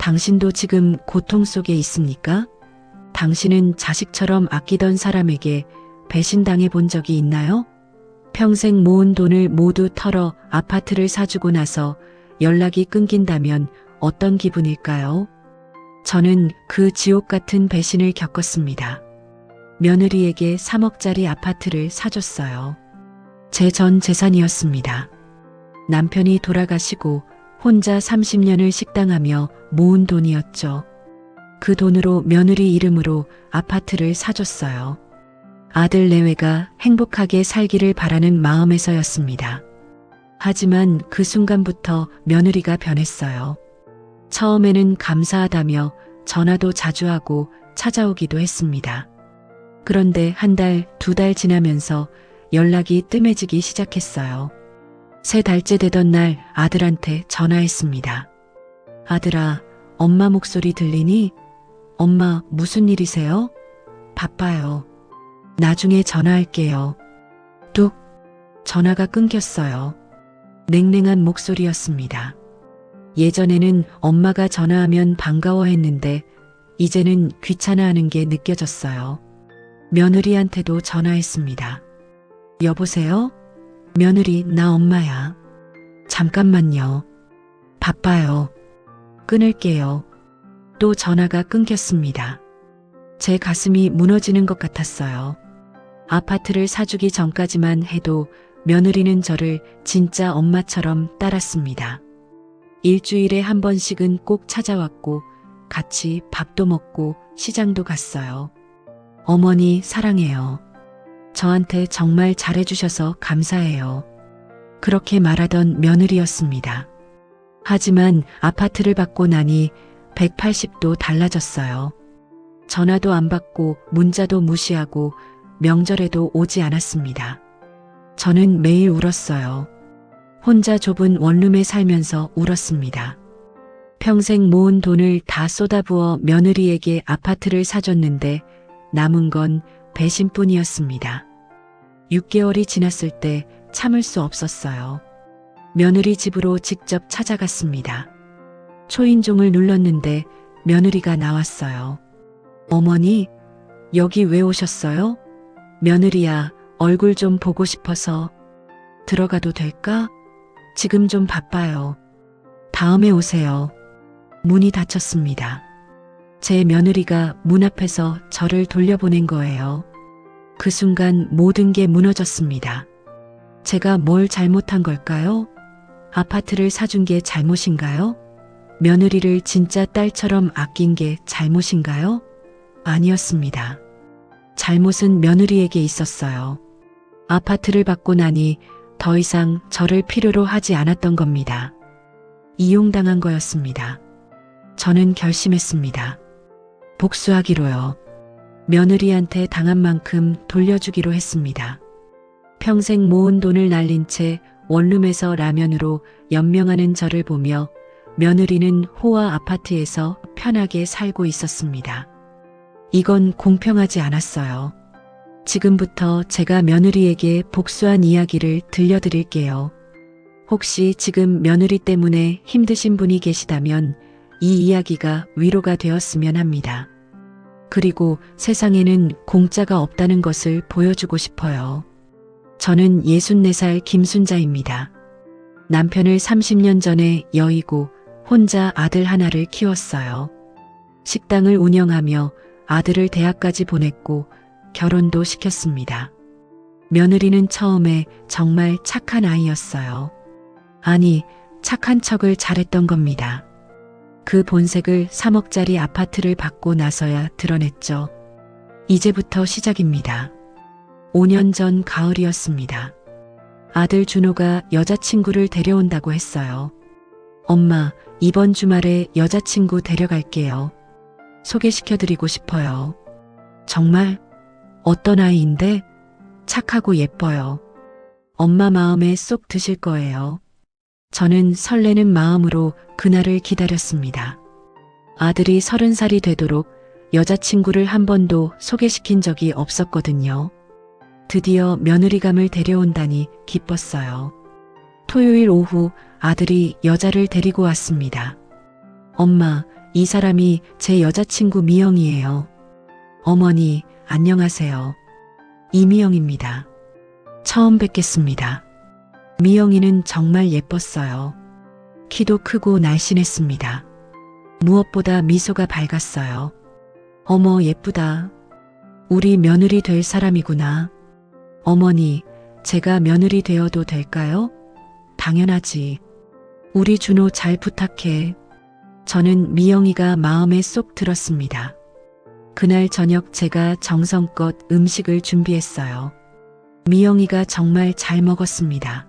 당신도 지금 고통 속에 있습니까? 당신은 자식처럼 아끼던 사람에게 배신당해 본 적이 있나요? 평생 모은 돈을 모두 털어 아파트를 사주고 나서 연락이 끊긴다면 어떤 기분일까요? 저는 그 지옥 같은 배신을 겪었습니다. 며느리에게 3억짜리 아파트를 사줬어요. 제 전 재산이었습니다. 남편이 돌아가시고 혼자 30년을 식당하며 모은 돈이었죠. 그 돈으로 며느리 이름으로 아파트를 사줬어요. 아들 내외가 행복하게 살기를 바라는 마음에서였습니다. 하지만 그 순간부터 며느리가 변했어요. 처음에는 감사하다며 전화도 자주 하고 찾아오기도 했습니다. 그런데 한 달, 두 달 지나면서 연락이 뜸해지기 시작했어요. 3달째 되던 날 아들한테 전화했습니다. 아들아, 엄마 목소리 들리니? 엄마, 무슨 일이세요? 바빠요. 나중에 전화할게요. 뚝! 전화가 끊겼어요. 냉랭한 목소리였습니다. 예전에는 엄마가 전화하면 반가워했는데 이제는 귀찮아하는 게 느껴졌어요. 며느리한테도 전화했습니다. 여보세요? 며느리, 나 엄마야. 잠깐만요. 바빠요. 끊을게요. 또 전화가 끊겼습니다. 제 가슴이 무너지는 것 같았어요. 아파트를 사주기 전까지만 해도 며느리는 저를 진짜 엄마처럼 따랐습니다. 일주일에 한 번씩은 꼭 찾아왔고 같이 밥도 먹고 시장도 갔어요. 어머니 사랑해요. 저한테 정말 잘해주셔서 감사해요. 그렇게 말하던 며느리였습니다. 하지만 아파트를 받고 나니 180도 달라졌어요. 전화도 안 받고 문자도 무시하고 명절에도 오지 않았습니다. 저는 매일 울었어요. 혼자 좁은 원룸에 살면서 울었습니다. 평생 모은 돈을 다 쏟아부어 며느리에게 아파트를 사줬는데 남은 건 배신뿐이었습니다. 6개월이 지났을 때 참을 수 없었어요. 며느리 집으로 직접 찾아갔습니다. 초인종을 눌렀는데 며느리가 나왔어요. 어머니, 여기 왜 오셨어요? 며느리야, 얼굴 좀 보고 싶어서. 들어가도 될까? 지금 좀 바빠요. 다음에 오세요. 문이 닫혔습니다. 제 며느리가 문 앞에서 저를 돌려보낸 거예요. 그 순간 모든 게 무너졌습니다. 제가 뭘 잘못한 걸까요? 아파트를 사준 게 잘못인가요? 며느리를 진짜 딸처럼 아낀 게 잘못인가요? 아니었습니다. 잘못은 며느리에게 있었어요. 아파트를 받고 나니 더 이상 저를 필요로 하지 않았던 겁니다. 이용당한 거였습니다. 저는 결심했습니다. 복수하기로요. 며느리한테 당한 만큼 돌려주기로 했습니다. 평생 모은 돈을 날린 채 원룸에서 라면으로 연명하는 저를 보며 며느리는 호화 아파트에서 편하게 살고 있었습니다. 이건 공평하지 않았어요. 지금부터 제가 며느리에게 복수한 이야기를 들려드릴게요. 혹시 지금 며느리 때문에 힘드신 분이 계시다면 이 이야기가 위로가 되었으면 합니다. 그리고 세상에는 공짜가 없다는 것을 보여주고 싶어요. 저는 64살 김순자입니다. 남편을 30년 전에 여의고 혼자 아들 하나를 키웠어요. 식당을 운영하며 아들을 대학까지 보냈고 결혼도 시켰습니다. 며느리는 처음에 정말 착한 아이였어요. 아니, 착한 척을 잘했던 겁니다. 그 본색을 3억짜리 아파트를 받고 나서야 드러냈죠. 이제부터 시작입니다. 5년 전 가을이었습니다. 아들 준호가 여자친구를 데려온다고 했어요. 엄마, 이번 주말에 여자친구 데려갈게요. 소개시켜드리고 싶어요. 정말? 어떤 아이인데? 착하고 예뻐요. 엄마 마음에 쏙 드실 거예요. 저는 설레는 마음으로 그날을 기다렸습니다. 아들이 30살이 되도록 여자친구를 한 번도 소개시킨 적이 없었거든요. 드디어 며느리감을 데려온다니 기뻤어요. 토요일 오후 아들이 여자를 데리고 왔습니다. 엄마, 이 사람이 제 여자친구 미영이에요. 어머니, 안녕하세요. 이미영입니다. 처음 뵙겠습니다. 미영이는 정말 예뻤어요. 키도 크고 날씬했습니다. 무엇보다 미소가 밝았어요. 어머, 예쁘다. 우리 며느리 될 사람이구나. 어머니, 제가 며느리 되어도 될까요? 당연하지. 우리 준호 잘 부탁해. 저는 미영이가 마음에 쏙 들었습니다. 그날 저녁 제가 정성껏 음식을 준비했어요. 미영이가 정말 잘 먹었습니다.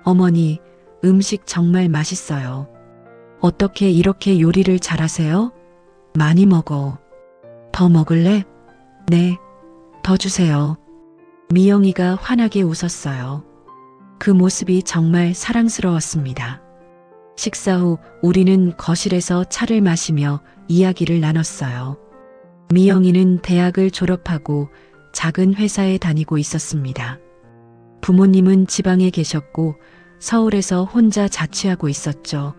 어머니, 음식 정말 맛있어요. 어떻게 이렇게 요리를 잘하세요? 많이 먹어. 더 먹을래? 네, 더 주세요. 미영이가 환하게 웃었어요. 그 모습이 정말 사랑스러웠습니다. 식사 후 우리는 거실에서 차를 마시며 이야기를 나눴어요. 미영이는 대학을 졸업하고 작은 회사에 다니고 있었습니다. 부모님은 지방에 계셨고 서울에서 혼자 자취하고 있었죠.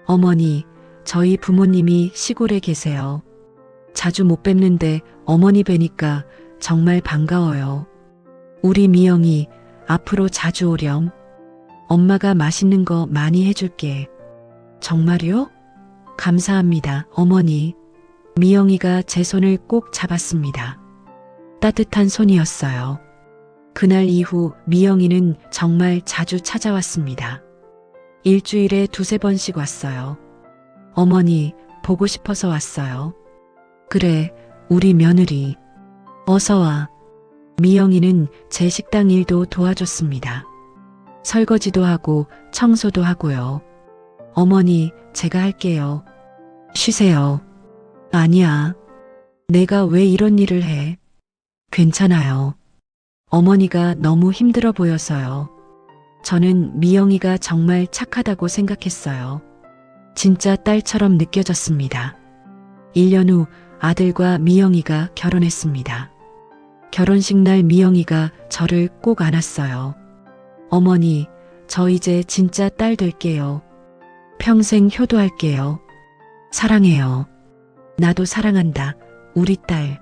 어머니, 저희 부모님이 시골에 계세요. 자주 못 뵙는데 어머니 뵈니까 정말 반가워요. 우리 미영이 앞으로 자주 오렴. 엄마가 맛있는 거 많이 해줄게. 정말요? 감사합니다, 어머니. 미영이가 제 손을 꼭 잡았습니다. 따뜻한 손이었어요. 그날 이후 미영이는 정말 자주 찾아왔습니다. 일주일에 2~3번씩 왔어요. 어머니, 보고 싶어서 왔어요. 그래, 우리 며느리. 어서 와. 미영이는 제 식당 일도 도와줬습니다. 설거지도 하고 청소도 하고요. 어머니, 제가 할게요. 쉬세요. 아니야. 내가 왜 이런 일을 해? 괜찮아요. 어머니가 너무 힘들어 보여서요. 저는 미영이가 정말 착하다고 생각했어요. 진짜 딸처럼 느껴졌습니다. 1년 후 아들과 미영이가 결혼했습니다. 결혼식 날 미영이가 저를 꼭 안았어요. 어머니, 저 이제 진짜 딸 될게요. 평생 효도할게요. 사랑해요. 나도 사랑한다, 우리 딸.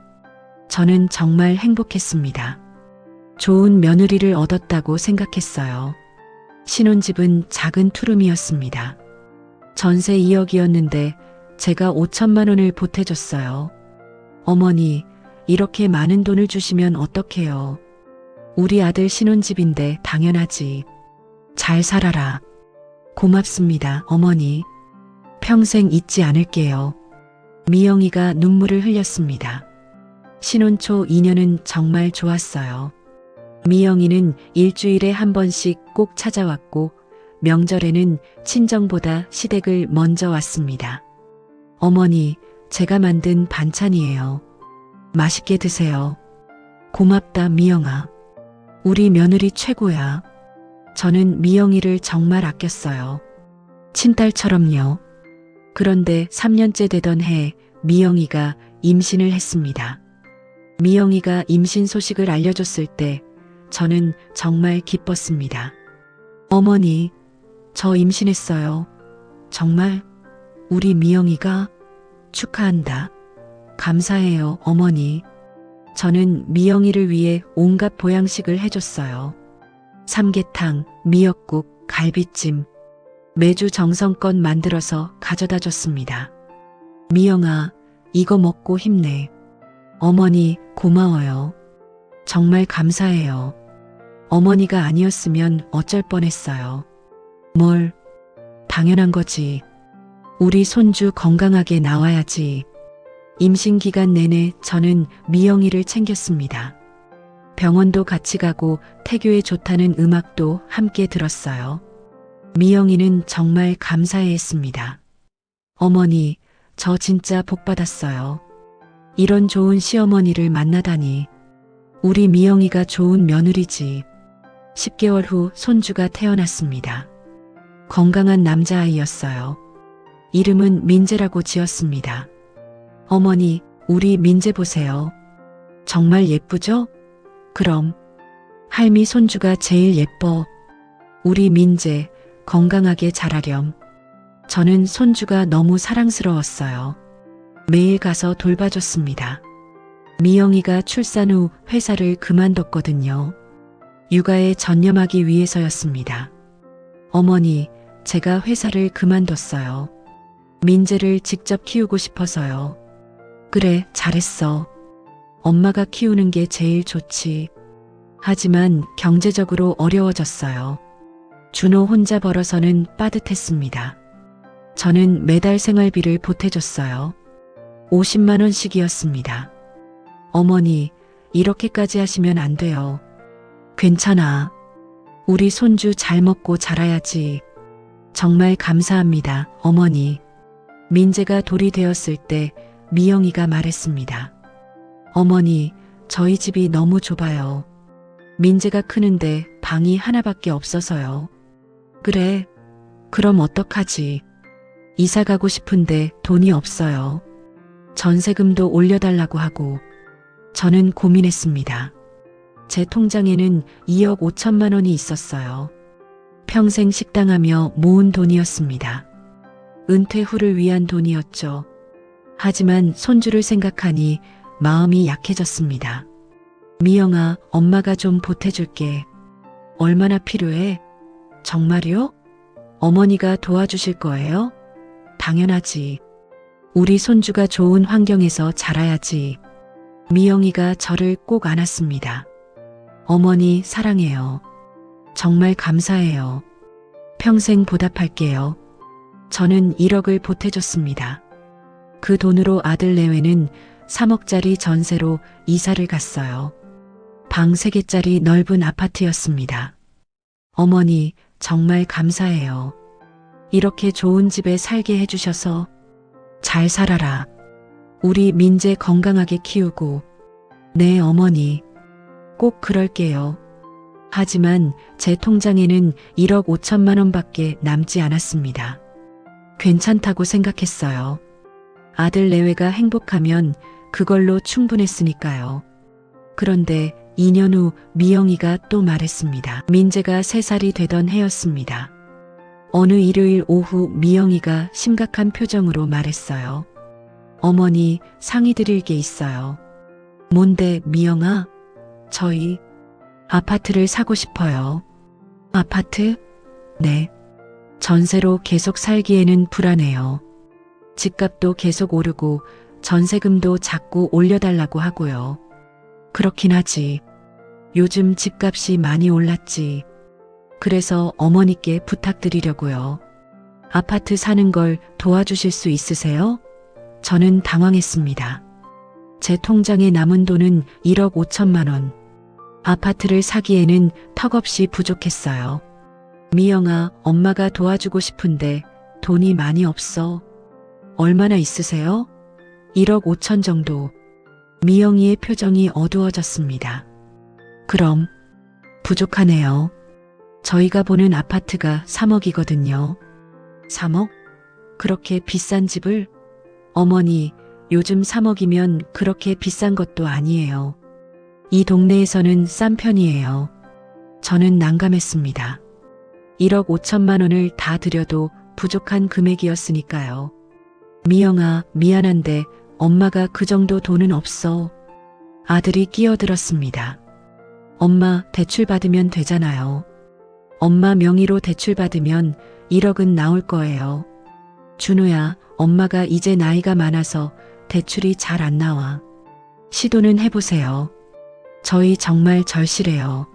저는 정말 행복했습니다. 좋은 며느리를 얻었다고 생각했어요. 신혼집은 작은 투룸이었습니다. 전세 2억이었는데 제가 5천만 원을 보태줬어요. 어머니, 이렇게 많은 돈을 주시면 어떡해요. 우리 아들 신혼집인데 당연하지. 잘 살아라. 고맙습니다, 어머니. 평생 잊지 않을게요. 미영이가 눈물을 흘렸습니다. 신혼 초 2년은 정말 좋았어요. 미영이는 일주일에 1번씩 꼭 찾아왔고 명절에는 친정보다 시댁을 먼저 왔습니다. 어머니, 제가 만든 반찬이에요. 맛있게 드세요. 고맙다, 미영아. 우리 며느리 최고야. 저는 미영이를 정말 아꼈어요. 친딸처럼요. 그런데 3년째 되던 해 미영이가 임신을 했습니다. 미영이가 임신 소식을 알려줬을 때 저는 정말 기뻤습니다. 어머니, 저 임신했어요. 정말? 우리 미영이가? 축하한다. 감사해요, 어머니. 저는 미영이를 위해 온갖 보양식을 해줬어요. 삼계탕, 미역국, 갈비찜. 매주 정성껏 만들어서 가져다 줬습니다. 미영아, 이거 먹고 힘내. 어머니, 고마워요. 정말 감사해요. 어머니가 아니었으면 어쩔 뻔했어요. 뭘? 당연한 거지. 우리 손주 건강하게 나와야지. 임신 기간 내내 저는 미영이를 챙겼습니다. 병원도 같이 가고 태교에 좋다는 음악도 함께 들었어요. 미영이는 정말 감사해했습니다. 어머니, 저 진짜 복 받았어요. 이런 좋은 시어머니를 만나다니. 우리 미영이가 좋은 며느리지. 10개월 후 손주가 태어났습니다. 건강한 남자아이였어요. 이름은 민재라고 지었습니다. 어머니, 우리 민재 보세요. 정말 예쁘죠? 그럼. 할미 손주가 제일 예뻐. 우리 민재 건강하게 자라렴. 저는 손주가 너무 사랑스러웠어요. 매일 가서 돌봐줬습니다. 미영이가 출산 후 회사를 그만뒀거든요. 육아에 전념하기 위해서였습니다. 어머니, 제가 회사를 그만뒀어요. 민재를 직접 키우고 싶어서요. 그래, 잘했어. 엄마가 키우는 게 제일 좋지. 하지만 경제적으로 어려워졌어요. 준호 혼자 벌어서는 빠듯했습니다. 저는 매달 생활비를 보태줬어요. 50만 원씩이었습니다. 어머니, 이렇게까지 하시면 안 돼요. 괜찮아. 우리 손주 잘 먹고 자라야지. 정말 감사합니다, 어머니. 민재가 돌이 되었을 때 미영이가 말했습니다. 어머니, 저희 집이 너무 좁아요. 민재가 크는데 방이 하나밖에 없어서요. 그래, 그럼 어떡하지? 이사 가고 싶은데 돈이 없어요. 전세금도 올려달라고 하고. 저는 고민했습니다. 제 통장에는 2억 5천만 원이 있었어요. 평생 식당하며 모은 돈이었습니다. 은퇴 후를 위한 돈이었죠. 하지만 손주를 생각하니 마음이 약해졌습니다. 미영아, 엄마가 좀 보태줄게. 얼마나 필요해? 정말요? 어머니가 도와주실 거예요? 당연하지. 우리 손주가 좋은 환경에서 자라야지. 미영이가 저를 꼭 안았습니다. 어머니, 사랑해요. 정말 감사해요. 평생 보답할게요. 저는 1억을 보태줬습니다. 그 돈으로 아들 내외는 3억짜리 전세로 이사를 갔어요. 방 3개짜리 넓은 아파트였습니다. 어머니, 정말 감사해요. 이렇게 좋은 집에 살게 해주셔서. 잘 살아라. 우리 민재 건강하게 키우고. 네, 어머니. 꼭 그럴게요. 하지만 제 통장에는 1억 5천만 원밖에 남지 않았습니다. 괜찮다고 생각했어요. 아들 내외가 행복하면 그걸로 충분했으니까요. 그런데 2년 후 미영이가 또 말했습니다. 민재가 3살이 되던 해였습니다. 어느 일요일 오후 미영이가 심각한 표정으로 말했어요. 어머니, 상의 드릴 게 있어요. 뭔데, 미영아? 저희 아파트를 사고 싶어요. 아파트? 네. 전세로 계속 살기에는 불안해요. 집값도 계속 오르고 전세금도 자꾸 올려달라고 하고요. 그렇긴 하지. 요즘 집값이 많이 올랐지. 그래서 어머니께 부탁드리려고요. 아파트 사는 걸 도와주실 수 있으세요? 저는 당황했습니다. 제 통장에 남은 돈은 1억 5천만 원. 아파트를 사기에는 턱없이 부족했어요. 미영아, 엄마가 도와주고 싶은데 돈이 많이 없어. 얼마나 있으세요? 1억 5천 정도. 미영이의 표정이 어두워졌습니다. 그럼 부족하네요. 저희가 보는 아파트가 3억이거든요. 3억? 그렇게 비싼 집을? 어머니, 요즘 3억이면 그렇게 비싼 것도 아니에요. 이 동네에서는 싼 편이에요. 저는 난감했습니다. 1억 5천만 원을 다 드려도 부족한 금액이었으니까요. 미영아, 미안한데 엄마가 그 정도 돈은 없어. 아들이 끼어들었습니다. 엄마, 대출 받으면 되잖아요. 엄마 명의로 대출 받으면 1억은 나올 거예요. 준호야, 엄마가 이제 나이가 많아서 대출이 잘 안 나와. 시도는 해보세요. 저희 정말 절실해요.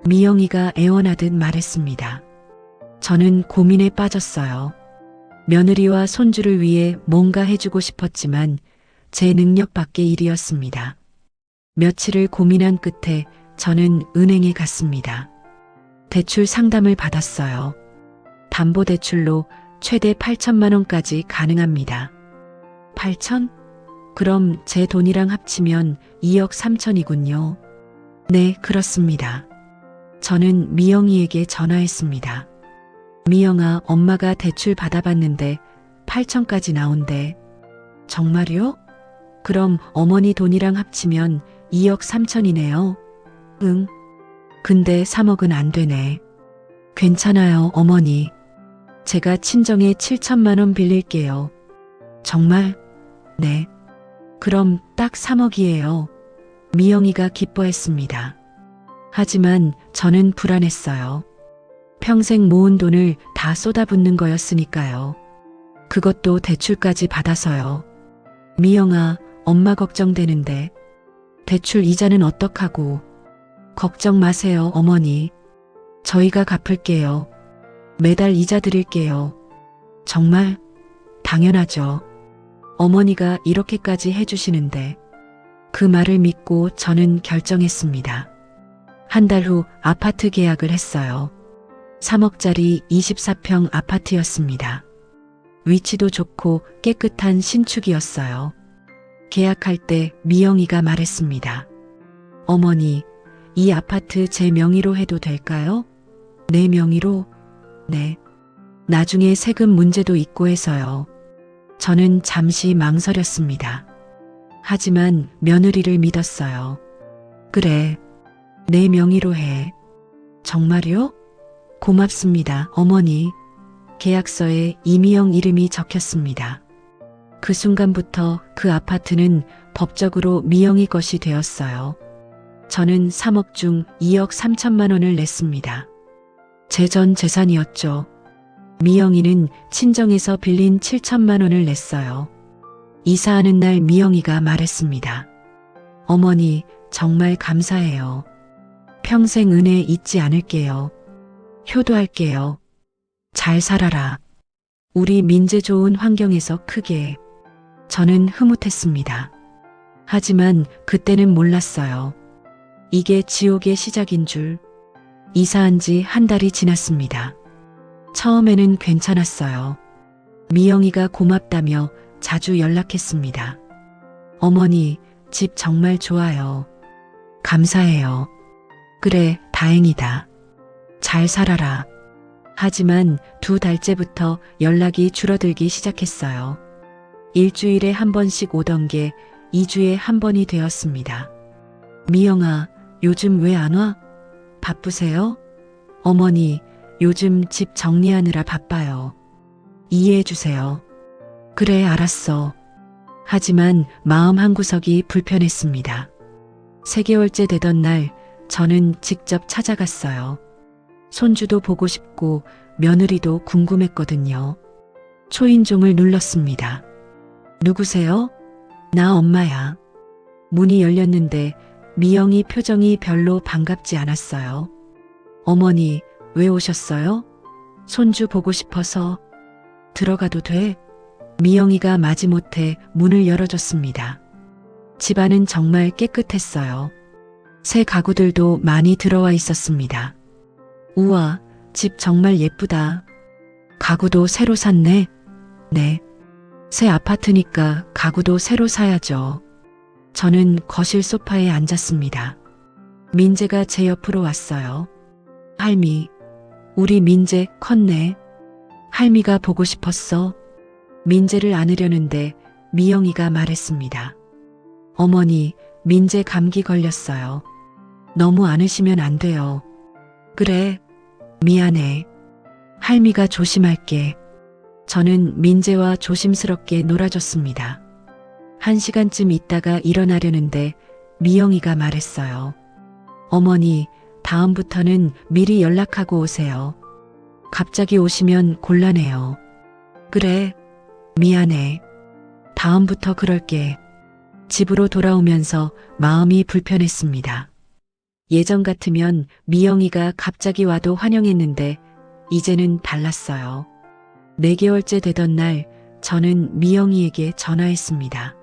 미영이가 애원하듯 말했습니다. 저는 고민에 빠졌어요. 며느리와 손주를 위해 뭔가 해주고 싶었지만 제 능력 밖의 일이었습니다. 며칠을 고민한 끝에 저는 은행에 갔습니다. 대출 상담을 받았어요. 담보대출로 최대 8천만 원까지 가능합니다. 8천? 그럼 제 돈이랑 합치면 2억 3천이군요. 네, 그렇습니다. 저는 미영이에게 전화했습니다. 미영아, 엄마가 대출 받아봤는데 8천까지 나온대. 정말요? 그럼 어머니 돈이랑 합치면 2억 3천이네요. 응. 근데 3억은 안 되네. 괜찮아요, 어머니. 제가 친정에 7천만 원 빌릴게요. 정말? 네. 그럼 딱 3억이에요. 미영이가 기뻐했습니다. 하지만 저는 불안했어요. 평생 모은 돈을 다 쏟아붓는 거였으니까요. 그것도 대출까지 받아서요. 미영아, 엄마 걱정되는데. 대출 이자는 어떡하고. 걱정 마세요, 어머니. 저희가 갚을게요. 매달 이자 드릴게요. 정말? 당연하죠. 어머니가 이렇게까지 해주시는데. 그 말을 믿고 저는 결정했습니다. 한 달 후 아파트 계약을 했어요. 3억짜리 24평 아파트였습니다. 위치도 좋고 깨끗한 신축이었어요. 계약할 때 미영이가 말했습니다. 어머니, 이 아파트 제 명의로 해도 될까요? 내 명의로? 네. 나중에 세금 문제도 있고 해서요. 저는 잠시 망설였습니다. 하지만 며느리를 믿었어요. 그래, 내 명의로 해. 정말요? 고맙습니다, 어머니. 계약서에 이미영 이름이 적혔습니다. 그 순간부터 그 아파트는 법적으로 미영이 것이 되었어요. 저는 3억 중 2억 3천만 원을 냈습니다. 제 전 재산이었죠. 미영이는 친정에서 빌린 7천만 원을 냈어요. 이사하는 날 미영이가 말했습니다. 어머니, 정말 감사해요. 평생 은혜 잊지 않을게요. 효도할게요. 잘 살아라. 우리 민재 좋은 환경에서 크게. 저는 흐뭇했습니다. 하지만 그때는 몰랐어요. 이게 지옥의 시작인 줄. 이사한 지 한 달이 지났습니다. 처음에는 괜찮았어요. 미영이가 고맙다며 자주 연락했습니다. 어머니, 집 정말 좋아요. 감사해요. 그래, 다행이다. 잘 살아라. 하지만 2달째부터 연락이 줄어들기 시작했어요. 일주일에 한 번씩 오던 게 2주에 한 번이 되었습니다. 미영아, 요즘 왜 안 와? 바쁘세요? 어머니, 요즘 집 정리하느라 바빠요. 이해해 주세요. 그래, 알았어. 하지만 마음 한구석이 불편했습니다. 3개월째 되던 날 저는 직접 찾아갔어요. 손주도 보고 싶고 며느리도 궁금했거든요. 초인종을 눌렀습니다. 누구세요? 나 엄마야. 문이 열렸는데 미영이 표정이 별로 반갑지 않았어요. 어머니, 왜 오셨어요? 손주 보고 싶어서. 들어가도 돼? 미영이가 마지못해 문을 열어줬습니다. 집안은 정말 깨끗했어요. 새 가구들도 많이 들어와 있었습니다. 우와, 집 정말 예쁘다. 가구도 새로 샀네. 네. 새 아파트니까 가구도 새로 사야죠. 저는 거실 소파에 앉았습니다. 민재가 제 옆으로 왔어요. 할미, 우리 민재 컸네. 할미가 보고 싶었어. 민재를 안으려는데 미영이가 말했습니다. 어머니, 민재 감기 걸렸어요. 너무 안으시면 안 돼요. 그래, 미안해. 할미가 조심할게. 저는 민재와 조심스럽게 놀아줬습니다. 1시간쯤 있다가 일어나려는데 미영이가 말했어요. 어머니, 다음부터는 미리 연락하고 오세요. 갑자기 오시면 곤란해요. 그래, 미안해. 다음부터 그럴게. 집으로 돌아오면서 마음이 불편했습니다. 예전 같으면 미영이가 갑자기 와도 환영했는데 이제는 달랐어요. 4개월째 되던 날 저는 미영이에게 전화했습니다.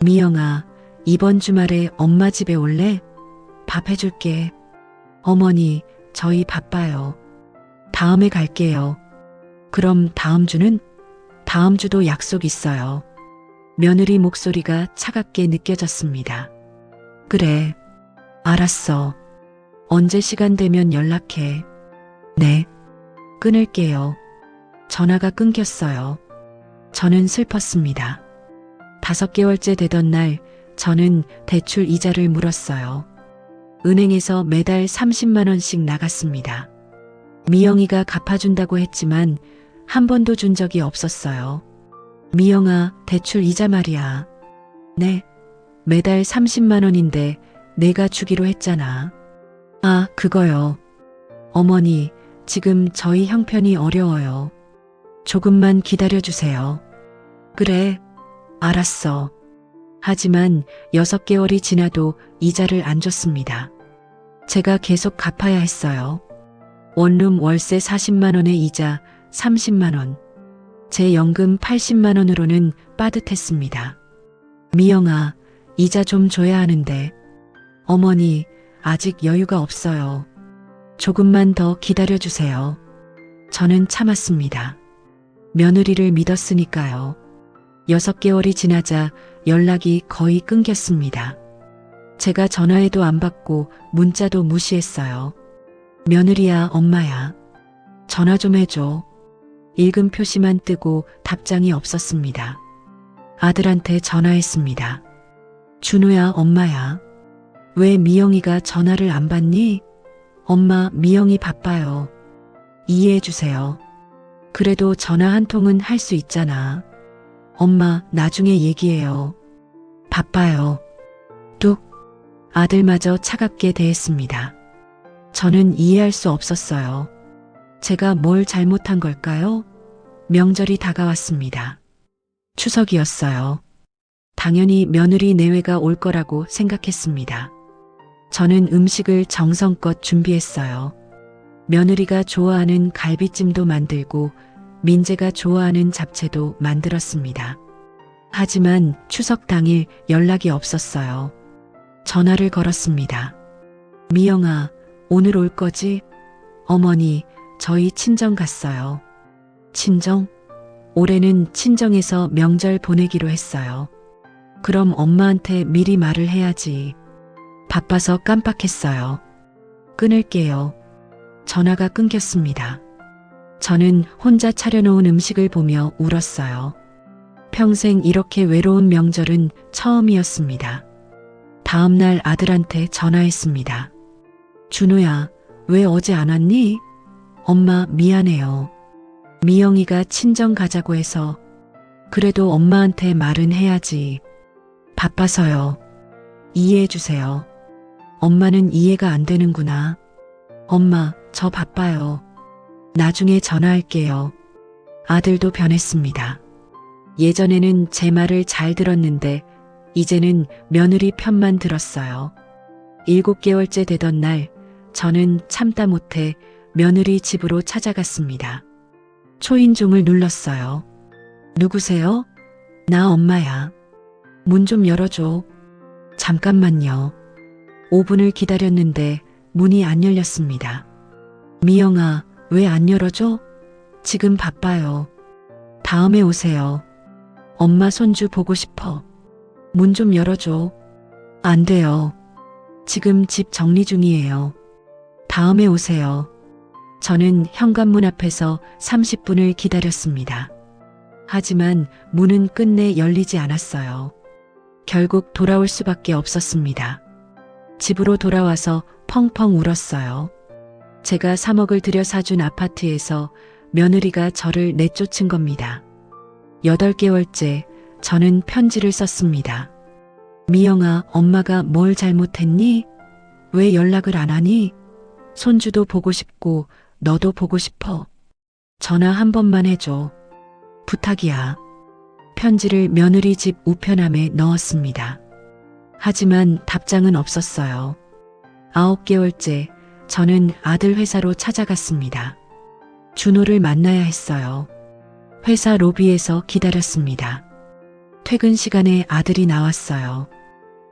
미영아, 이번 주말에 엄마 집에 올래? 밥 해줄게. 어머니, 저희 바빠요. 다음에 갈게요. 그럼 다음 주는? 다음 주도 약속 있어요. 며느리 목소리가 차갑게 느껴졌습니다. 그래, 알았어. 언제 시간 되면 연락해. 네. 끊을게요. 전화가 끊겼어요. 저는 슬펐습니다. 5개월째 되던 날 저는 대출 이자를 물었어요. 은행에서 매달 30만 원씩 나갔습니다. 미영이가 갚아준다고 했지만 한 번도 준 적이 없었어요. 미영아, 대출 이자 말이야. 네, 매달 30만 원인데 내가 주기로 했잖아. 아, 그거요. 어머니, 지금 저희 형편이 어려워요. 조금만 기다려주세요. 그래, 알았어. 하지만 6개월이 지나도 이자를 안 줬습니다. 제가 계속 갚아야 했어요. 원룸 월세 40만 원에 이자 30만 원. 제 연금 80만 원으로는 빠듯했습니다. 미영아, 이자 좀 줘야 하는데. 어머니, 아직 여유가 없어요. 조금만 더 기다려주세요. 저는 참았습니다. 며느리를 믿었으니까요. 6개월이 지나자 연락이 거의 끊겼습니다. 제가 전화해도 안 받고 문자도 무시했어요. 며느리야, 엄마야. 전화 좀 해줘. 읽음 표시만 뜨고 답장이 없었습니다. 아들한테 전화했습니다. 준호야, 엄마야. 왜 미영이가 전화를 안 받니? 엄마, 미영이 바빠요. 이해해 주세요. 그래도 전화 한 통은 할 수 있잖아. 엄마, 나중에 얘기해요. 바빠요. 뚝. 아들마저 차갑게 대했습니다. 저는 이해할 수 없었어요. 제가 뭘 잘못한 걸까요? 명절이 다가왔습니다. 추석이었어요. 당연히 며느리 내외가 올 거라고 생각했습니다. 저는 음식을 정성껏 준비했어요. 며느리가 좋아하는 갈비찜도 만들고 민재가 좋아하는 잡채도 만들었습니다. 하지만 추석 당일 연락이 없었어요. 전화를 걸었습니다. 미영아, 오늘 올 거지? 어머니, 저희 친정 갔어요. 친정? 올해는 친정에서 명절 보내기로 했어요. 그럼 엄마한테 미리 말을 해야지. 바빠서 깜빡했어요. 끊을게요. 전화가 끊겼습니다. 저는 혼자 차려놓은 음식을 보며 울었어요. 평생 이렇게 외로운 명절은 처음이었습니다. 다음 날 아들한테 전화했습니다. 준호야, 왜 어제 안 왔니? 엄마, 미안해요. 미영이가 친정 가자고 해서. 그래도 엄마한테 말은 해야지. 바빠서요. 이해해 주세요. 엄마는 이해가 안 되는구나. 엄마, 저 바빠요. 나중에 전화할게요. 아들도 변했습니다. 예전에는 제 말을 잘 들었는데 이제는 며느리 편만 들었어요. 7개월째 되던 날 저는 참다 못해 며느리 집으로 찾아갔습니다. 초인종을 눌렀어요. 누구세요? 나 엄마야. 문 좀 열어줘. 잠깐만요. 5분을 기다렸는데 문이 안 열렸습니다. 미영아, 왜 안 열어줘? 지금 바빠요. 다음에 오세요. 엄마 손주 보고 싶어. 문 좀 열어줘. 안 돼요. 지금 집 정리 중이에요. 다음에 오세요. 저는 현관문 앞에서 30분을 기다렸습니다. 하지만 문은 끝내 열리지 않았어요. 결국 돌아올 수밖에 없었습니다. 집으로 돌아와서 펑펑 울었어요. 제가 3억을 들여 사준 아파트에서 며느리가 저를 내쫓은 겁니다. 8개월째 저는 편지를 썼습니다. 미영아, 엄마가 뭘 잘못했니? 왜 연락을 안 하니? 손주도 보고 싶고 너도 보고 싶어. 전화 한 번만 해줘. 부탁이야. 편지를 며느리 집 우편함에 넣었습니다. 하지만 답장은 없었어요. 9개월째 저는 아들 회사로 찾아갔습니다. 준호를 만나야 했어요. 회사 로비에서 기다렸습니다. 퇴근 시간에 아들이 나왔어요.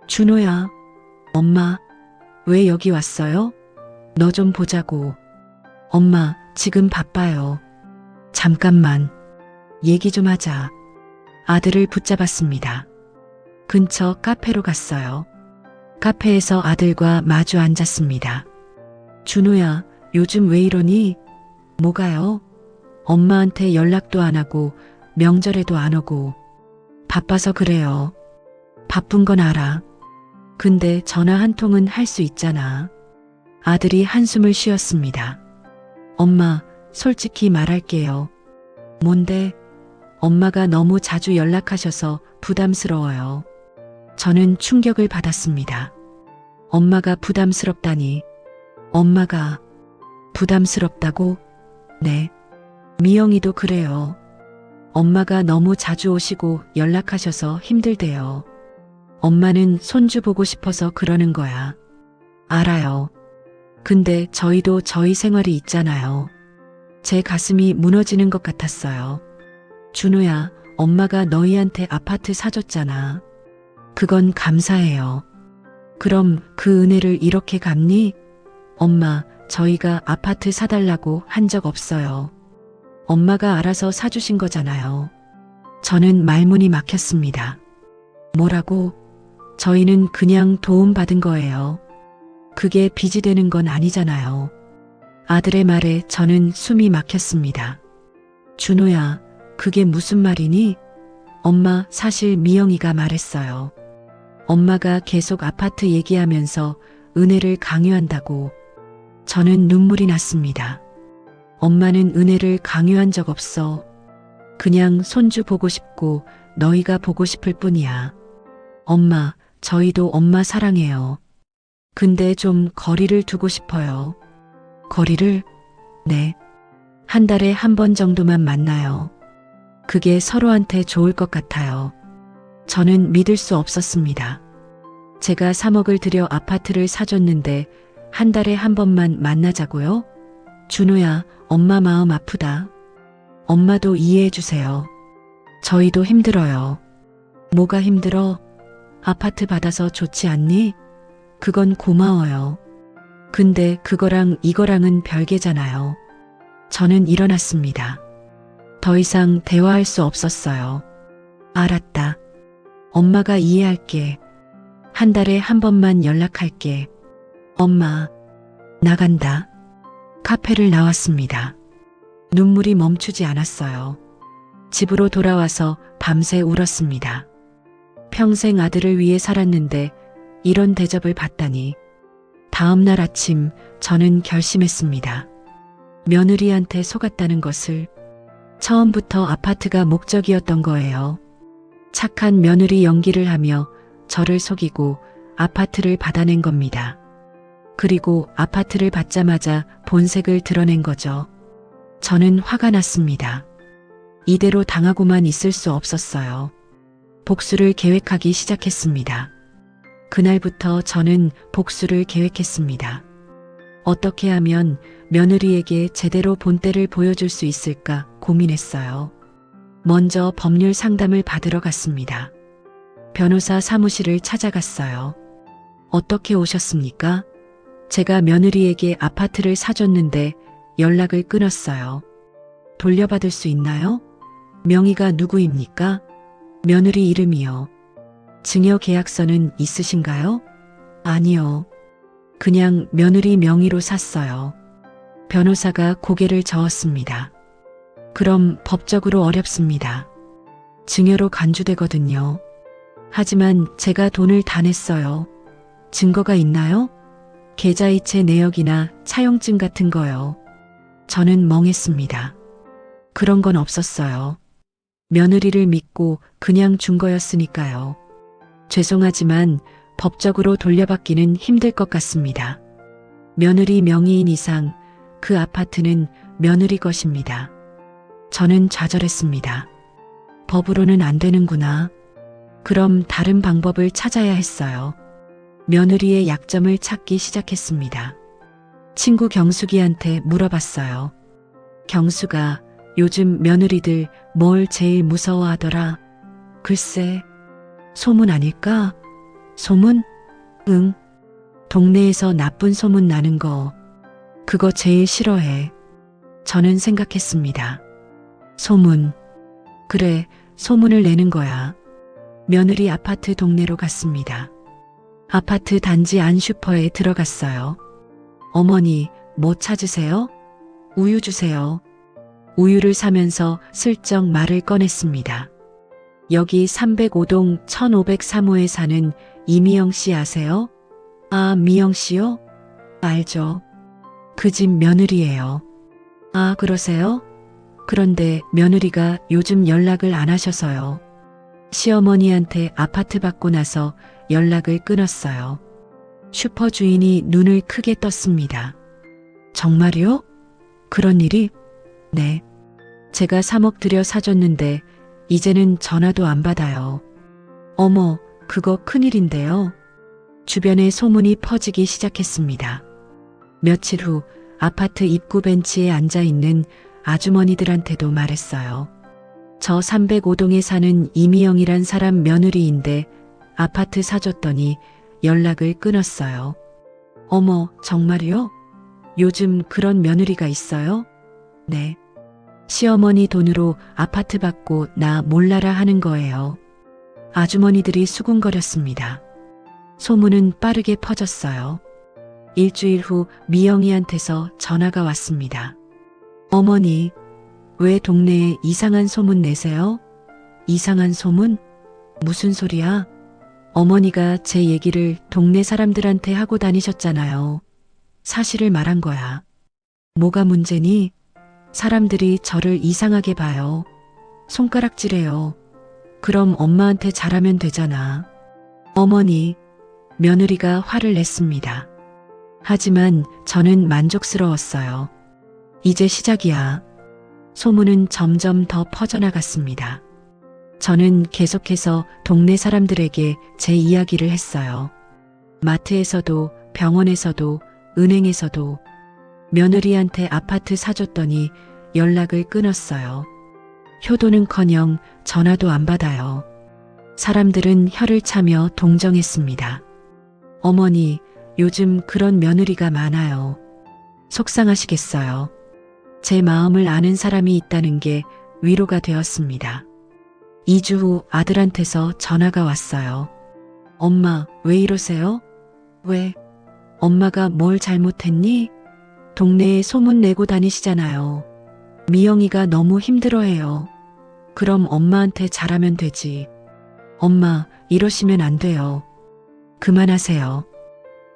준호야, 엄마, 왜 여기 왔어요? 너 좀 보자고. 엄마, 지금 바빠요. 잠깐만. 얘기 좀 하자. 아들을 붙잡았습니다. 근처 카페로 갔어요. 카페에서 아들과 마주 앉았습니다. 준호야, 요즘 왜 이러니? 뭐가요? 엄마한테 연락도 안 하고 명절에도 안 오고. 바빠서 그래요. 바쁜 건 알아. 근데 전화 한 통은 할 수 있잖아. 아들이 한숨을 쉬었습니다. 엄마, 솔직히 말할게요. 뭔데? 엄마가 너무 자주 연락하셔서 부담스러워요. 저는 충격을 받았습니다. 엄마가 부담스럽다니. 엄마가 부담스럽다고? 네. 미영이도 그래요. 엄마가 너무 자주 오시고 연락하셔서 힘들대요. 엄마는 손주 보고 싶어서 그러는 거야. 알아요. 근데 저희도 저희 생활이 있잖아요. 제 가슴이 무너지는 것 같았어요. 준우야, 엄마가 너희한테 아파트 사줬잖아. 그건 감사해요. 그럼 그 은혜를 이렇게 갚니? 엄마, 저희가 아파트 사달라고 한 적 없어요. 엄마가 알아서 사주신 거잖아요. 저는 말문이 막혔습니다. 뭐라고? 저희는 그냥 도움받은 거예요. 그게 빚이 되는 건 아니잖아요. 아들의 말에 저는 숨이 막혔습니다. 준호야, 그게 무슨 말이니? 엄마, 사실 미영이가 말했어요. 엄마가 계속 아파트 얘기하면서 은혜를 강요한다고. 저는 눈물이 났습니다. 엄마는 은혜를 강요한 적 없어. 그냥 손주 보고 싶고 너희가 보고 싶을 뿐이야. 엄마, 저희도 엄마 사랑해요. 근데 좀 거리를 두고 싶어요. 거리를? 네. 한 달에 한 번 정도만 만나요. 그게 서로한테 좋을 것 같아요. 저는 믿을 수 없었습니다. 제가 3억을 들여 아파트를 사줬는데 한 달에 한 번만 만나자고요? 준호야, 엄마 마음 아프다. 엄마도 이해해 주세요. 저희도 힘들어요. 뭐가 힘들어? 아파트 받아서 좋지 않니? 그건 고마워요. 근데 그거랑 이거랑은 별개잖아요. 저는 일어났습니다. 더 이상 대화할 수 없었어요. 알았다. 엄마가 이해할게. 한 달에 한 번만 연락할게. 엄마, 나간다. 카페를 나왔습니다. 눈물이 멈추지 않았어요. 집으로 돌아와서 밤새 울었습니다. 평생 아들을 위해 살았는데 이런 대접을 받다니. 다음 날 아침 저는 결심했습니다. 며느리한테 속았다는 것을. 처음부터 아파트가 목적이었던 거예요. 착한 며느리 연기를 하며 저를 속이고 아파트를 받아낸 겁니다. 그리고 아파트를 받자마자 본색을 드러낸 거죠. 저는 화가 났습니다. 이대로 당하고만 있을 수 없었어요. 복수를 계획하기 시작했습니다. 그날부터 저는 복수를 계획했습니다. 어떻게 하면 며느리에게 제대로 본때를 보여줄 수 있을까 고민했어요. 먼저 법률 상담을 받으러 갔습니다. 변호사 사무실을 찾아갔어요. 어떻게 오셨습니까? 제가 며느리에게 아파트를 사줬는데 연락을 끊었어요. 돌려받을 수 있나요? 명의가 누구입니까? 며느리 이름이요. 증여계약서는 있으신가요? 아니요. 그냥 며느리 명의로 샀어요. 변호사가 고개를 저었습니다. 그럼 법적으로 어렵습니다. 증여로 간주되거든요. 하지만 제가 돈을 다 냈어요. 증거가 있나요? 계좌이체 내역이나 차용증 같은 거요. 저는 멍했습니다. 그런 건 없었어요. 며느리를 믿고 그냥 준 거였으니까요. 죄송하지만 법적으로 돌려받기는 힘들 것 같습니다. 며느리 명의인 이상 그 아파트는 며느리 것입니다. 저는 좌절했습니다. 법으로는 안 되는구나. 그럼 다른 방법을 찾아야 했어요. 며느리의 약점을 찾기 시작했습니다. 친구 경숙이한테 물어봤어요. 경숙아, 요즘 며느리들 뭘 제일 무서워하더라? 글쎄, 소문 아닐까? 소문? 응. 동네에서 나쁜 소문 나는 거. 그거 제일 싫어해. 저는 생각했습니다. 소문. 그래, 소문을 내는 거야. 며느리 아파트 동네로 갔습니다. 아파트 단지 안 슈퍼에 들어갔어요. 어머니, 뭐 찾으세요? 우유 주세요. 우유를 사면서 슬쩍 말을 꺼냈습니다. 여기 305동 1503호에 사는 이미영 씨 아세요? 아, 미영 씨요? 알죠. 그 집 며느리예요. 아, 그러세요? 그런데 며느리가 요즘 연락을 안 하셔서요. 시어머니한테 아파트 받고 나서 연락을 끊었어요. 슈퍼 주인이 눈을 크게 떴습니다. 정말요? 그런 일이? 네. 제가 3억 들여 사줬는데 이제는 전화도 안 받아요. 어머, 그거 큰일인데요. 주변에 소문이 퍼지기 시작했습니다. 며칠 후 아파트 입구 벤치에 앉아 있는 아주머니들한테도 말했어요. 저 305동에 사는 이미영이란 사람 며느리인데 아파트 사줬더니 연락을 끊었어요. 어머, 정말요? 요즘 그런 며느리가 있어요? 네. 시어머니 돈으로 아파트 받고 나 몰라라 하는 거예요. 아주머니들이 수군거렸습니다. 소문은 빠르게 퍼졌어요. 일주일 후 미영이한테서 전화가 왔습니다. 어머니, 왜 동네에 이상한 소문 내세요? 이상한 소문? 무슨 소리야? 어머니가 제 얘기를 동네 사람들한테 하고 다니셨잖아요. 사실을 말한 거야. 뭐가 문제니? 사람들이 저를 이상하게 봐요. 손가락질해요. 그럼 엄마한테 잘하면 되잖아. 어머니, 며느리가 화를 냈습니다. 하지만 저는 만족스러웠어요. 이제 시작이야. 소문은 점점 더 퍼져나갔습니다. 저는 계속해서 동네 사람들에게 제 이야기를 했어요. 마트에서도 병원에서도 은행에서도 며느리한테 아파트 사줬더니 연락을 끊었어요. 효도는커녕 전화도 안 받아요. 사람들은 혀를 차며 동정했습니다. 어머니, 요즘 그런 며느리가 많아요. 속상하시겠어요. 제 마음을 아는 사람이 있다는 게 위로가 되었습니다. 2주 후 아들한테서 전화가 왔어요. 엄마, 왜 이러세요? 왜? 엄마가 뭘 잘못했니? 동네에 소문 내고 다니시잖아요. 미영이가 너무 힘들어해요. 그럼 엄마한테 잘하면 되지. 엄마, 이러시면 안 돼요. 그만하세요.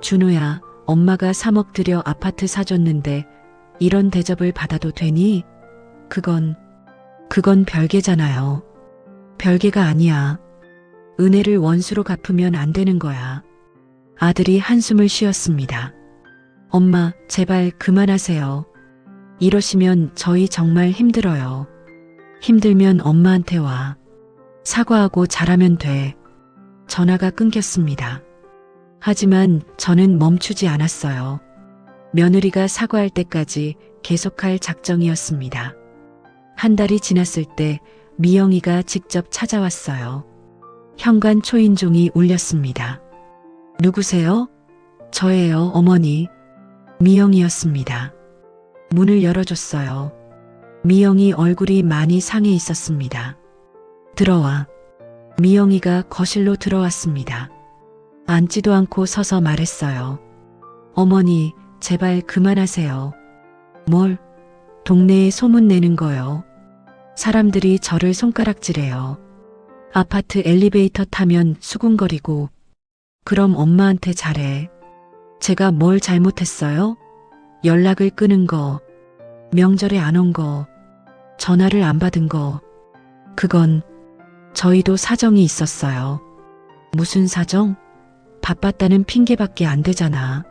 준호야, 엄마가 3억 들여 아파트 사줬는데 이런 대접을 받아도 되니? 그건 별개잖아요. 별개가 아니야. 은혜를 원수로 갚으면 안 되는 거야. 아들이 한숨을 쉬었습니다. 엄마, 제발 그만하세요. 이러시면 저희 정말 힘들어요. 힘들면 엄마한테 와. 사과하고 잘하면 돼. 전화가 끊겼습니다. 하지만 저는 멈추지 않았어요. 며느리가 사과할 때까지 계속할 작정이었습니다. 한 달이 지났을 때 미영이가 직접 찾아왔어요. 현관 초인종이 울렸습니다. 누구세요? 저예요, 어머니. 미영이였습니다. 문을 열어줬어요. 미영이 얼굴이 많이 상해 있었습니다. 들어와. 미영이가 거실로 들어왔습니다. 앉지도 않고 서서 말했어요. 어머니, 제발 그만하세요. 뭘? 동네에 소문 내는 거요. 사람들이 저를 손가락질해요. 아파트 엘리베이터 타면 수군거리고. 그럼 엄마한테 잘해. 제가 뭘 잘못했어요? 연락을 끊은 거, 명절에 안 온 거, 전화를 안 받은 거. 그건 저희도 사정이 있었어요. 무슨 사정? 바빴다는 핑계밖에 안 되잖아.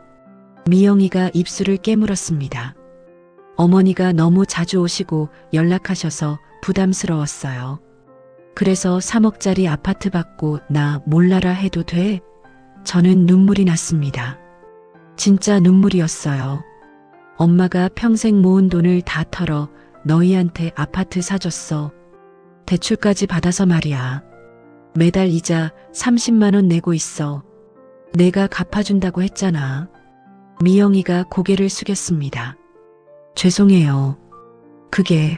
미영이가 입술을 깨물었습니다. 어머니가 너무 자주 오시고 연락하셔서 부담스러웠어요. 그래서 3억짜리 아파트 받고 나 몰라라 해도 돼? 저는 눈물이 났습니다. 진짜 눈물이었어요. 엄마가 평생 모은 돈을 다 털어 너희한테 아파트 사줬어. 대출까지 받아서 말이야. 매달 이자 30만 원 내고 있어. 내가 갚아준다고 했잖아. 미영이가 고개를 숙였습니다. 죄송해요. 그게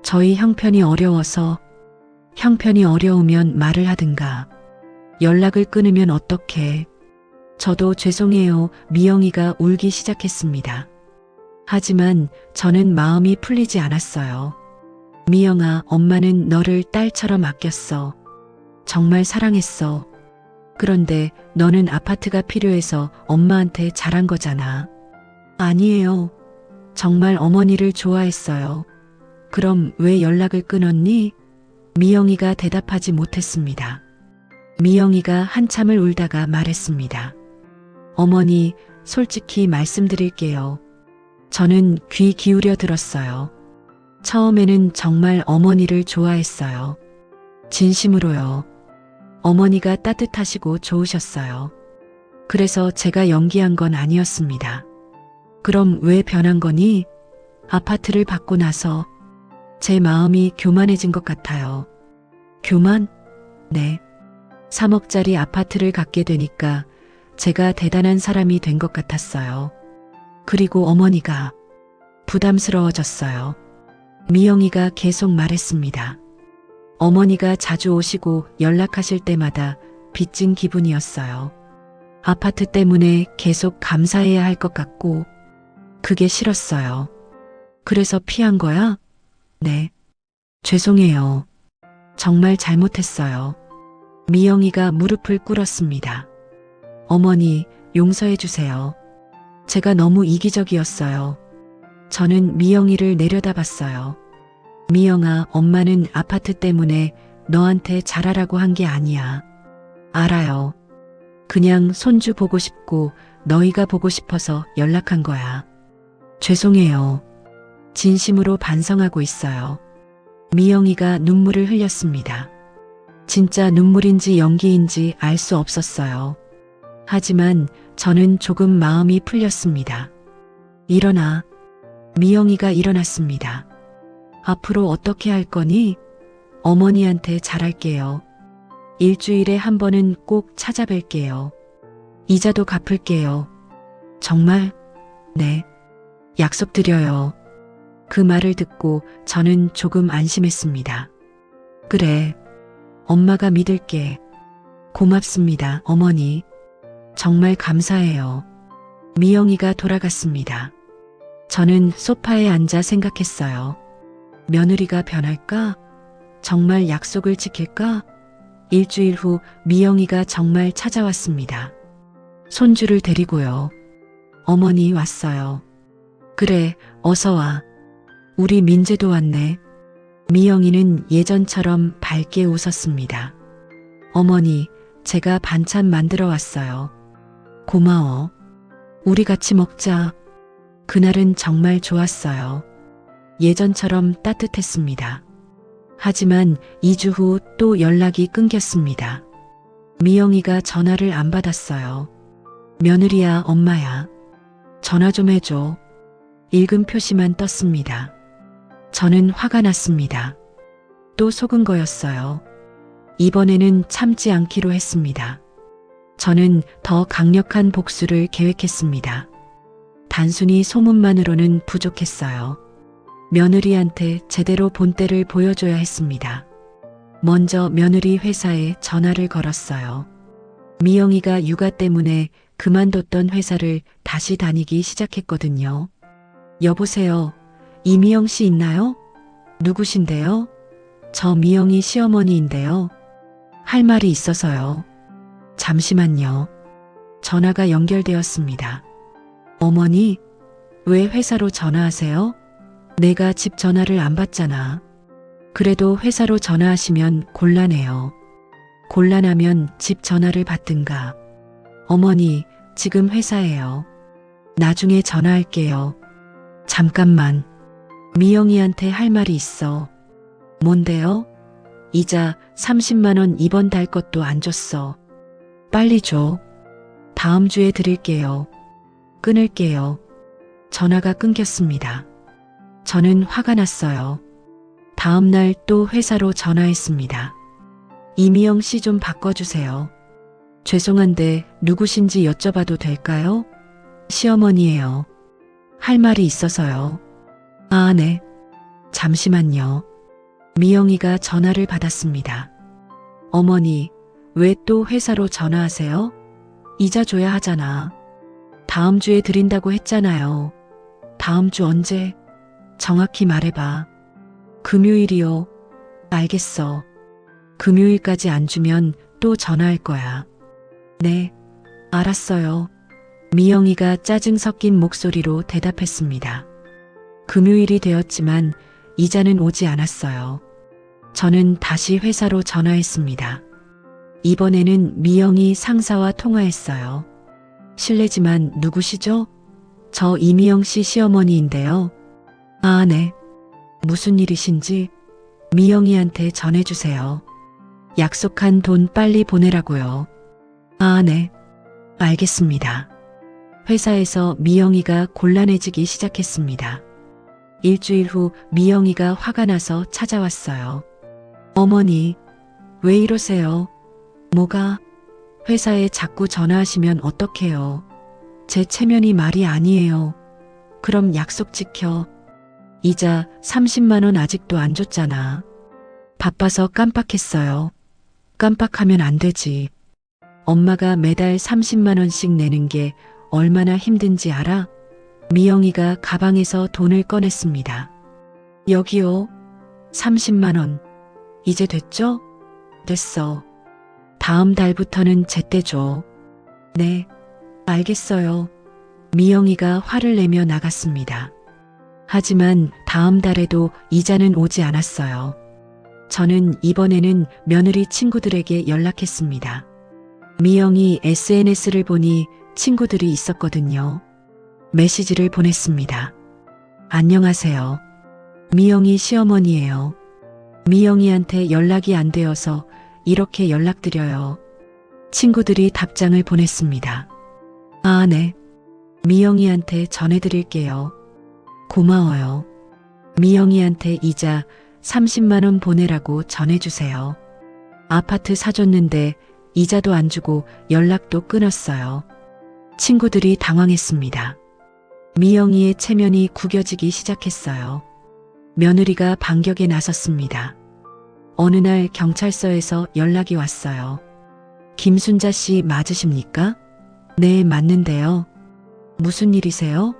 저희 형편이 어려워서. 형편이 어려우면 말을 하든가. 연락을 끊으면 어떡해. 저도 죄송해요. 미영이가 울기 시작했습니다. 하지만 저는 마음이 풀리지 않았어요. 미영아, 엄마는 너를 딸처럼 아꼈어. 정말 사랑했어. 그런데 너는 아파트가 필요해서 엄마한테 잘한 거잖아. 아니에요. 정말 어머니를 좋아했어요. 그럼 왜 연락을 끊었니? 미영이가 대답하지 못했습니다. 미영이가 한참을 울다가 말했습니다. 어머니, 솔직히 말씀드릴게요. 저는 귀 기울여 들었어요. 처음에는 정말 어머니를 좋아했어요. 진심으로요. 어머니가 따뜻하시고 좋으셨어요. 그래서 제가 연기한 건 아니었습니다. 그럼 왜 변한 거니? 아파트를 받고 나서 제 마음이 교만해진 것 같아요. 교만? 네. 3억짜리 아파트를 갖게 되니까 제가 대단한 사람이 된 것 같았어요. 그리고 어머니가 부담스러워졌어요. 미영이가 계속 말했습니다. 어머니가 자주 오시고 연락하실 때마다 빚진 기분이었어요. 아파트 때문에 계속 감사해야 할 것 같고 그게 싫었어요. 그래서 피한 거야? 네. 죄송해요. 정말 잘못했어요. 미영이가 무릎을 꿇었습니다. 어머니, 용서해 주세요. 제가 너무 이기적이었어요. 저는 미영이를 내려다봤어요. 미영아, 엄마는 아파트 때문에 너한테 잘하라고 한 게 아니야. 알아요. 그냥 손주 보고 싶고 너희가 보고 싶어서 연락한 거야. 죄송해요. 진심으로 반성하고 있어요. 미영이가 눈물을 흘렸습니다. 진짜 눈물인지 연기인지 알 수 없었어요. 하지만 저는 조금 마음이 풀렸습니다. 일어나. 미영이가 일어났습니다. 앞으로 어떻게 할 거니? 어머니한테 잘할게요. 일주일에 한 번은 꼭 찾아뵐게요. 이자도 갚을게요. 정말? 네. 약속드려요. 그 말을 듣고 저는 조금 안심했습니다. 그래. 엄마가 믿을게. 고맙습니다, 어머니. 정말 감사해요. 미영이가 돌아갔습니다. 저는 소파에 앉아 생각했어요. 며느리가 변할까? 정말 약속을 지킬까? 일주일 후 미영이가 정말 찾아왔습니다. 손주를 데리고요. 어머니 왔어요. 그래, 어서 와. 우리 민재도 왔네. 미영이는 예전처럼 밝게 웃었습니다. 어머니, 제가 반찬 만들어 왔어요. 고마워. 우리 같이 먹자. 그날은 정말 좋았어요. 예전처럼 따뜻했습니다. 하지만 2주 후 또 연락이 끊겼습니다. 미영이가 전화를 안 받았어요. 며느리야, 엄마야. 전화 좀 해줘. 읽음 표시만 떴습니다. 저는 화가 났습니다. 또 속은 거였어요. 이번에는 참지 않기로 했습니다. 저는 더 강력한 복수를 계획했습니다. 단순히 소문만으로는 부족했어요. 며느리한테 제대로 본때를 보여줘야 했습니다. 먼저 며느리 회사에 전화를 걸었어요. 미영이가 육아 때문에 그만뒀던 회사를 다시 다니기 시작했거든요. 여보세요. 이미영 씨 있나요? 누구신데요? 저 미영이 시어머니인데요. 할 말이 있어서요. 잠시만요. 전화가 연결되었습니다. 어머니, 왜 회사로 전화하세요? 내가 집 전화를 안 받잖아. 그래도 회사로 전화하시면 곤란해요. 곤란하면 집 전화를 받든가. 어머니, 지금 회사예요. 나중에 전화할게요. 잠깐만. 미영이한테 할 말이 있어. 뭔데요? 이자 30만 원 이번 달 것도 안 줬어. 빨리 줘. 다음 주에 드릴게요. 끊을게요. 전화가 끊겼습니다. 저는 화가 났어요. 다음 날 또 회사로 전화했습니다. 이미영 씨 좀 바꿔주세요. 죄송한데 누구신지 여쭤봐도 될까요? 시어머니예요. 할 말이 있어서요. 아, 네. 잠시만요. 미영이가 전화를 받았습니다. 어머니, 왜 또 회사로 전화하세요? 이자 줘야 하잖아. 다음 주에 드린다고 했잖아요. 다음 주 언제? 정확히 말해봐. 금요일이요. 알겠어. 금요일까지 안 주면 또 전화할 거야. 네, 알았어요. 미영이가 짜증 섞인 목소리로 대답했습니다. 금요일이 되었지만 이자는 오지 않았어요. 저는 다시 회사로 전화했습니다. 이번에는 미영이 상사와 통화했어요. 실례지만 누구시죠? 저 이미영 씨 시어머니인데요. 아, 네. 무슨 일이신지 미영이한테 전해주세요. 약속한 돈 빨리 보내라고요. 아, 네. 알겠습니다. 회사에서 미영이가 곤란해지기 시작했습니다. 일주일 후 미영이가 화가 나서 찾아왔어요. 어머니, 왜 이러세요? 뭐가? 회사에 자꾸 전화하시면 어떡해요? 제 체면이 말이 아니에요. 그럼 약속 지켜. 이자 30만 원 아직도 안 줬잖아. 바빠서 깜빡했어요. 깜빡하면 안 되지. 엄마가 매달 30만 원씩 내는 게 얼마나 힘든지 알아? 미영이가 가방에서 돈을 꺼냈습니다. 여기요. 30만 원. 이제 됐죠? 됐어. 다음 달부터는 제때 줘. 네, 알겠어요. 미영이가 화를 내며 나갔습니다. 하지만 다음 달에도 이자는 오지 않았어요. 저는 이번에는 며느리 친구들에게 연락했습니다. 미영이 SNS를 보니 친구들이 있었거든요. 메시지를 보냈습니다. 안녕하세요. 미영이 시어머니예요. 미영이한테 연락이 안 되어서 이렇게 연락드려요. 친구들이 답장을 보냈습니다. 아, 네. 미영이한테 전해드릴게요. 고마워요. 미영이한테 이자 30만 원 보내라고 전해주세요. 아파트 사줬는데 이자도 안 주고 연락도 끊었어요. 친구들이 당황했습니다. 미영이의 체면이 구겨지기 시작했어요. 며느리가 반격에 나섰습니다. 어느 날 경찰서에서 연락이 왔어요. 김순자 씨 맞으십니까? 네, 맞는데요. 무슨 일이세요?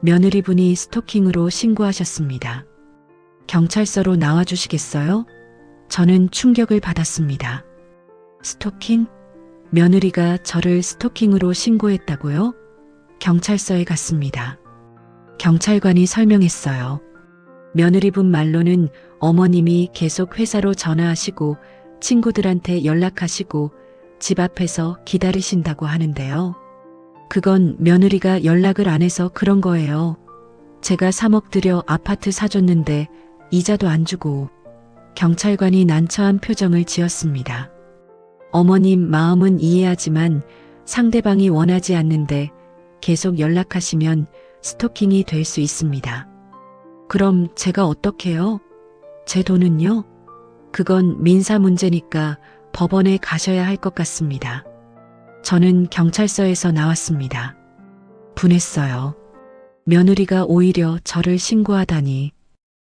며느리분이 스토킹으로 신고하셨습니다. 경찰서로 나와주시겠어요? 저는 충격을 받았습니다. 스토킹? 며느리가 저를 스토킹으로 신고했다고요? 경찰서에 갔습니다. 경찰관이 설명했어요. 며느리분 말로는 어머님이 계속 회사로 전화하시고 친구들한테 연락하시고 집 앞에서 기다리신다고 하는데요. 그건 며느리가 연락을 안 해서 그런 거예요. 제가 3억 들여 아파트 사줬는데 이자도 안 주고. 경찰관이 난처한 표정을 지었습니다. 어머님 마음은 이해하지만 상대방이 원하지 않는데 계속 연락하시면 스토킹이 될 수 있습니다. 그럼 제가 어떡해요? 제 돈은요? 그건 민사 문제니까 법원에 가셔야 할 것 같습니다. 저는 경찰서에서 나왔습니다. 분했어요. 며느리가 오히려 저를 신고하다니.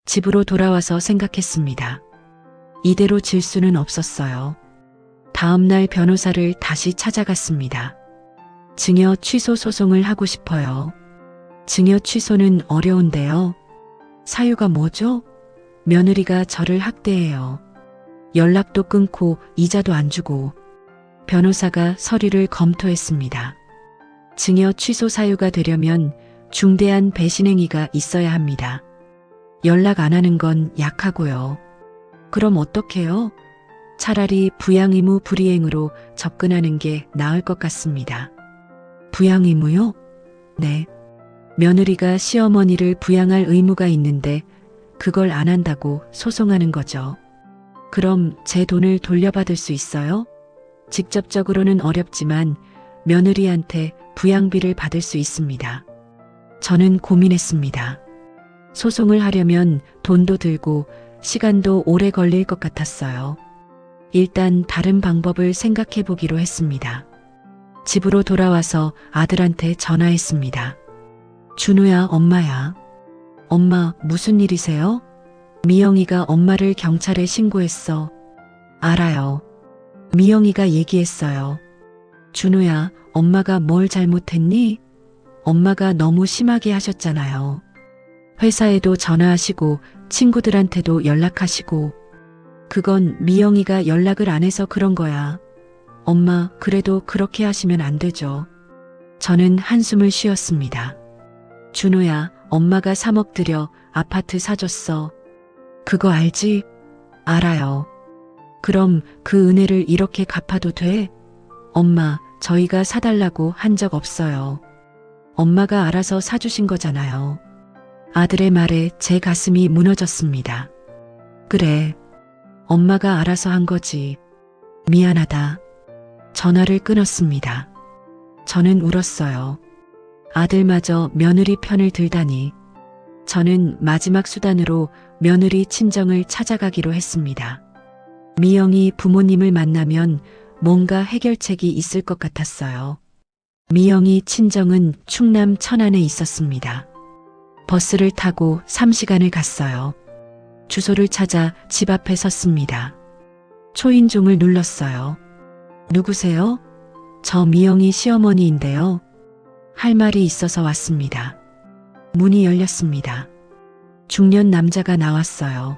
집으로 돌아와서 생각했습니다. 이대로 질 수는 없었어요. 다음 날 변호사를 다시 찾아갔습니다. 증여 취소 소송을 하고 싶어요. 증여 취소는 어려운데요. 사유가 뭐죠? 며느리가 저를 학대해요. 연락도 끊고 이자도 안 주고. 변호사가 서류를 검토했습니다. 증여 취소 사유가 되려면 중대한 배신행위가 있어야 합니다. 연락 안 하는 건 약하고요. 그럼 어떡해요? 차라리 부양의무 불이행으로 접근하는 게 나을 것 같습니다. 부양의무요? 네. 며느리가 시어머니를 부양할 의무가 있는데 그걸 안 한다고 소송하는 거죠. 그럼 제 돈을 돌려받을 수 있어요? 직접적으로는 어렵지만 며느리한테 부양비를 받을 수 있습니다. 저는 고민했습니다. 소송을 하려면 돈도 들고 시간도 오래 걸릴 것 같았어요. 일단 다른 방법을 생각해 보기로 했습니다. 집으로 돌아와서 아들한테 전화했습니다. 준우야, 엄마야. 엄마, 무슨 일이세요? 미영이가 엄마를 경찰에 신고했어. 알아요. 미영이가 얘기했어요. 준우야, 엄마가 뭘 잘못했니? 엄마가 너무 심하게 하셨잖아요. 회사에도 전화하시고 친구들한테도 연락하시고. 그건 미영이가 연락을 안 해서 그런 거야. 엄마, 그래도 그렇게 하시면 안 되죠. 저는 한숨을 쉬었습니다. 준우야, 엄마가 3억 들여 아파트 사줬어. 그거 알지? 알아요. 그럼 그 은혜를 이렇게 갚아도 돼? 엄마, 저희가 사달라고 한 적 없어요. 엄마가 알아서 사주신 거잖아요. 아들의 말에 제 가슴이 무너졌습니다. 그래, 엄마가 알아서 한 거지. 미안하다. 전화를 끊었습니다. 저는 울었어요. 아들마저 며느리 편을 들다니. 저는 마지막 수단으로 며느리 친정을 찾아가기로 했습니다. 미영이 부모님을 만나면 뭔가 해결책이 있을 것 같았어요. 미영이 친정은 충남 천안에 있었습니다. 버스를 타고 3시간을 갔어요. 주소를 찾아 집 앞에 섰습니다. 초인종을 눌렀어요. 누구세요? 저 미영이 시어머니인데요. 할 말이 있어서 왔습니다. 문이 열렸습니다. 중년 남자가 나왔어요.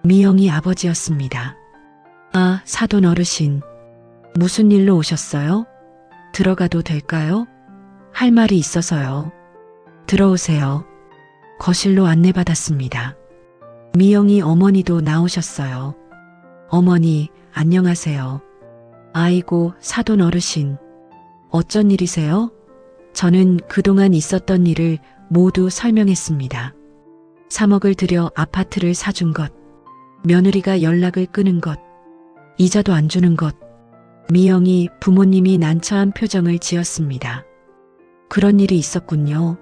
미영이 아버지였습니다. 아, 사돈 어르신. 무슨 일로 오셨어요? 들어가도 될까요? 할 말이 있어서요. 들어오세요. 거실로 안내받았습니다. 미영이 어머니도 나오셨어요. 어머니, 안녕하세요. 아이고, 사돈 어르신. 어쩐 일이세요? 저는 그동안 있었던 일을 모두 설명했습니다. 3억을 들여 아파트를 사준 것, 며느리가 연락을 끊은 것, 이자도 안 주는 것. 미영이 부모님이 난처한 표정을 지었습니다. 그런 일이 있었군요.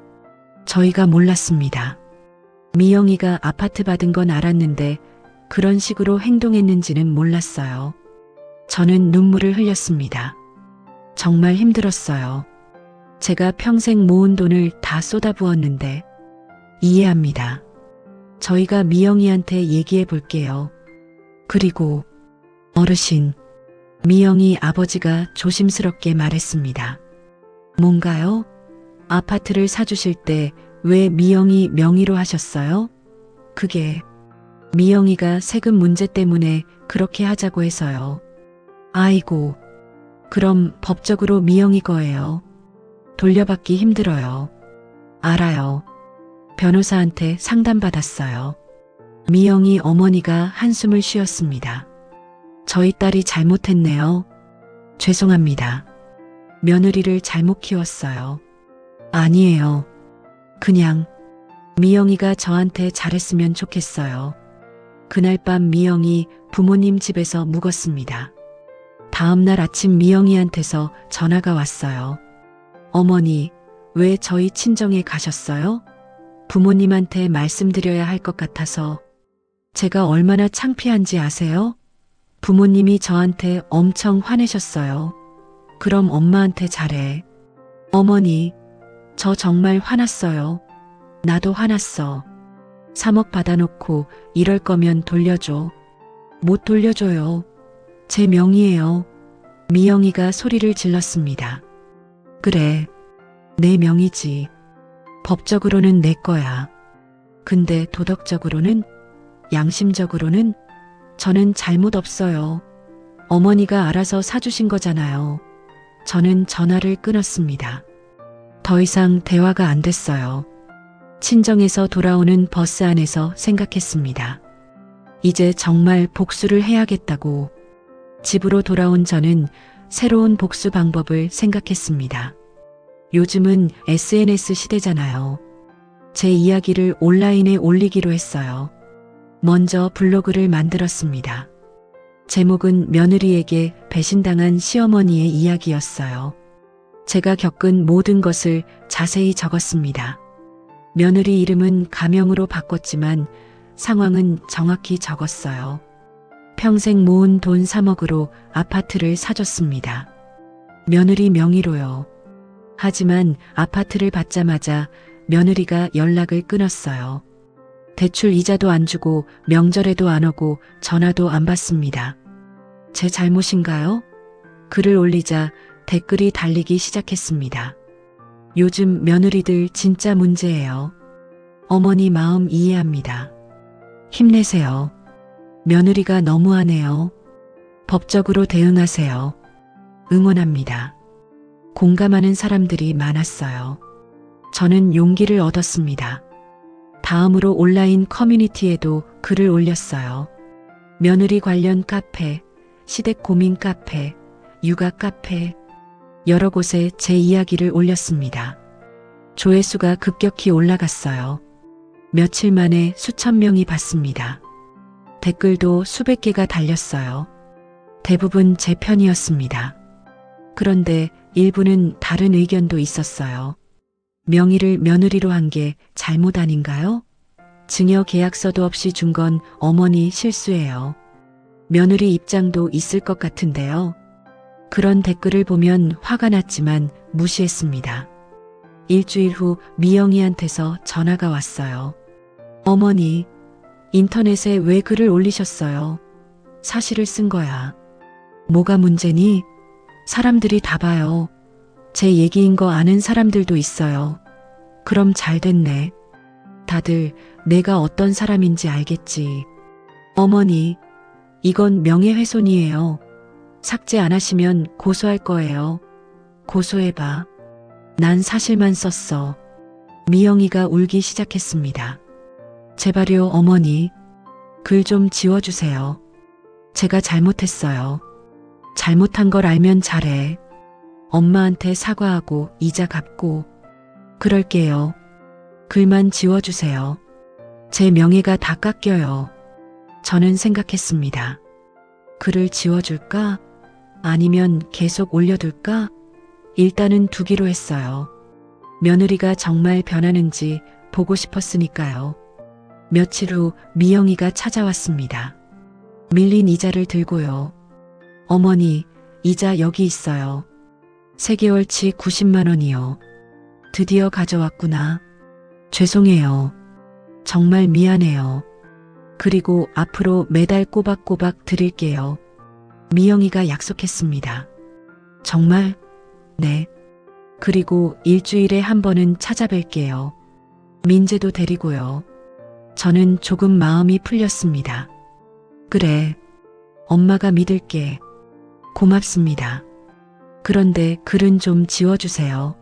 저희가 몰랐습니다. 미영이가 아파트 받은 건 알았는데 그런 식으로 행동했는지는 몰랐어요. 저는 눈물을 흘렸습니다. 정말 힘들었어요. 제가 평생 모은 돈을 다 쏟아부었는데. 이해합니다. 저희가 미영이한테 얘기해 볼게요. 그리고 어르신, 미영이 아버지가 조심스럽게 말했습니다. 뭔가요? 아파트를 사주실 때 왜 미영이 명의로 하셨어요? 그게 미영이가 세금 문제 때문에 그렇게 하자고 해서요. 아이고, 그럼 법적으로 미영이 거예요. 돌려받기 힘들어요. 알아요. 변호사한테 상담받았어요. 미영이 어머니가 한숨을 쉬었습니다. 저희 딸이 잘못했네요. 죄송합니다. 며느리를 잘못 키웠어요. 아니에요. 그냥 미영이가 저한테 잘했으면 좋겠어요. 그날 밤 미영이 부모님 집에서 묵었습니다. 다음 날 아침 미영이한테서 전화가 왔어요. 어머니, 왜 저희 친정에 가셨어요? 부모님한테 말씀드려야 할 것 같아서. 제가 얼마나 창피한지 아세요? 부모님이 저한테 엄청 화내셨어요. 그럼 엄마한테 잘해. 어머니, 저 정말 화났어요. 나도 화났어. 3억 받아놓고 이럴 거면 돌려줘. 못 돌려줘요. 제 명의예요. 미영이가 소리를 질렀습니다. 그래, 내 명의지. 법적으로는 내 거야. 근데 도덕적으로는, 양심적으로는 저는 잘못 없어요. 어머니가 알아서 사주신 거잖아요. 저는 전화를 끊었습니다. 더 이상 대화가 안 됐어요. 친정에서 돌아오는 버스 안에서 생각했습니다. 이제 정말 복수를 해야겠다고. 집으로 돌아온 저는 새로운 복수 방법을 생각했습니다. 요즘은 SNS 시대잖아요. 제 이야기를 온라인에 올리기로 했어요. 먼저 블로그를 만들었습니다. 제목은 며느리에게 배신당한 시어머니의 이야기였어요. 제가 겪은 모든 것을 자세히 적었습니다. 며느리 이름은 가명으로 바꿨지만 상황은 정확히 적었어요. 평생 모은 돈 3억으로 아파트를 사줬습니다. 며느리 명의로요. 하지만 아파트를 받자마자 며느리가 연락을 끊었어요. 대출 이자도 안 주고 명절에도 안 오고 전화도 안 받습니다. 제 잘못인가요? 글을 올리자 댓글이 달리기 시작했습니다. 요즘 며느리들 진짜 문제예요. 어머니 마음 이해합니다. 힘내세요. 며느리가 너무하네요. 법적으로 대응하세요. 응원합니다. 공감하는 사람들이 많았어요. 저는 용기를 얻었습니다. 다음으로 온라인 커뮤니티에도 글을 올렸어요. 며느리 관련 카페, 시댁 고민 카페, 육아 카페, 여러 곳에 제 이야기를 올렸습니다. 조회수가 급격히 올라갔어요. 며칠 만에 수천 명이 봤습니다. 댓글도 수백 개가 달렸어요. 대부분 제 편이었습니다. 그런데 일부는 다른 의견도 있었어요. 명의를 며느리로 한 게 잘못 아닌가요? 증여 계약서도 없이 준 건 어머니 실수예요. 며느리 입장도 있을 것 같은데요. 그런 댓글을 보면 화가 났지만 무시했습니다. 일주일 후 미영이한테서 전화가 왔어요. 어머니, 인터넷에 왜 글을 올리셨어요? 사실을 쓴 거야. 뭐가 문제니? 사람들이 다 봐요. 제 얘기인 거 아는 사람들도 있어요. 그럼 잘 됐네. 다들 내가 어떤 사람인지 알겠지. 어머니, 이건 명예훼손이에요. 삭제 안 하시면 고소할 거예요. 고소해봐. 난 사실만 썼어. 미영이가 울기 시작했습니다. 제발요, 어머니. 글 좀 지워주세요. 제가 잘못했어요. 잘못한 걸 알면 잘해. 엄마한테 사과하고 이자 갚고. 그럴게요. 글만 지워주세요. 제 명예가 다 깎여요. 저는 생각했습니다. 글을 지워줄까? 아니면 계속 올려둘까? 일단은 두기로 했어요. 며느리가 정말 변하는지 보고 싶었으니까요. 며칠 후 미영이가 찾아왔습니다. 밀린 이자를 들고요. 어머니, 이자 여기 있어요. 3개월치 90만 원이요. 드디어 가져왔구나. 죄송해요. 정말 미안해요. 그리고 앞으로 매달 꼬박꼬박 드릴게요. 미영이가 약속했습니다. 정말? 네. 그리고 일주일에 한 번은 찾아뵐게요. 민재도 데리고요. 저는 조금 마음이 풀렸습니다. 그래. 엄마가 믿을게. 고맙습니다. 그런데 글은 좀 지워주세요.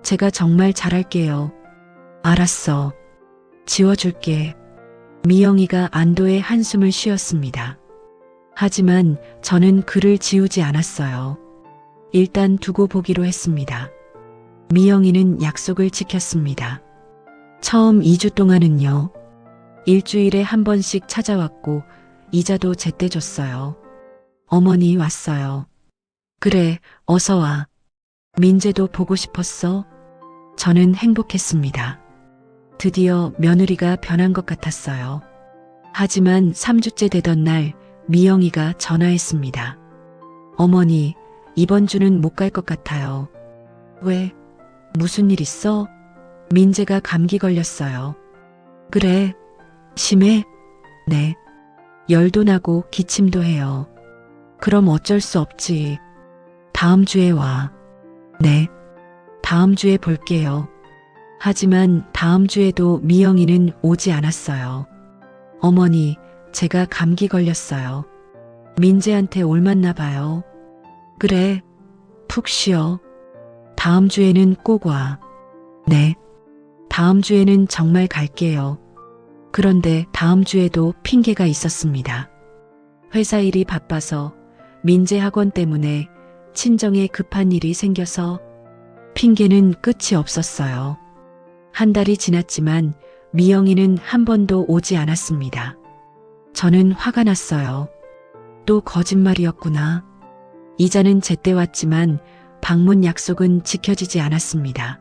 제가 정말 잘할게요. 알았어. 지워줄게. 미영이가 안도의 한숨을 쉬었습니다. 하지만 저는 글을 지우지 않았어요. 일단 두고 보기로 했습니다. 미영이는 약속을 지켰습니다. 처음 2주 동안은요. 일주일에 한 번씩 찾아왔고 이자도 제때 줬어요. 어머니 왔어요. 그래, 어서 와. 민재도 보고 싶었어? 저는 행복했습니다. 드디어 며느리가 변한 것 같았어요. 하지만 3주째 되던 날 미영이가 전화했습니다. 어머니, 이번 주는 못 갈 것 같아요. 왜? 무슨 일 있어? 민재가 감기 걸렸어요. 그래? 심해? 네. 열도 나고 기침도 해요. 그럼 어쩔 수 없지. 다음 주에 와. 네. 다음 주에 볼게요. 하지만 다음 주에도 미영이는 오지 않았어요. 어머니, 제가 감기 걸렸어요. 민재한테 옮았나 봐요. 그래, 푹 쉬어. 다음 주에는 꼭 와. 네. 다음 주에는 정말 갈게요. 그런데 다음 주에도 핑계가 있었습니다. 회사 일이 바빠서 민재 학원 때문에 친정에 급한 일이 생겨서 핑계는 끝이 없었어요. 한 달이 지났지만 미영이는 한 번도 오지 않았습니다. 저는 화가 났어요. 또 거짓말이었구나. 이자는 제때 왔지만 방문 약속은 지켜지지 않았습니다.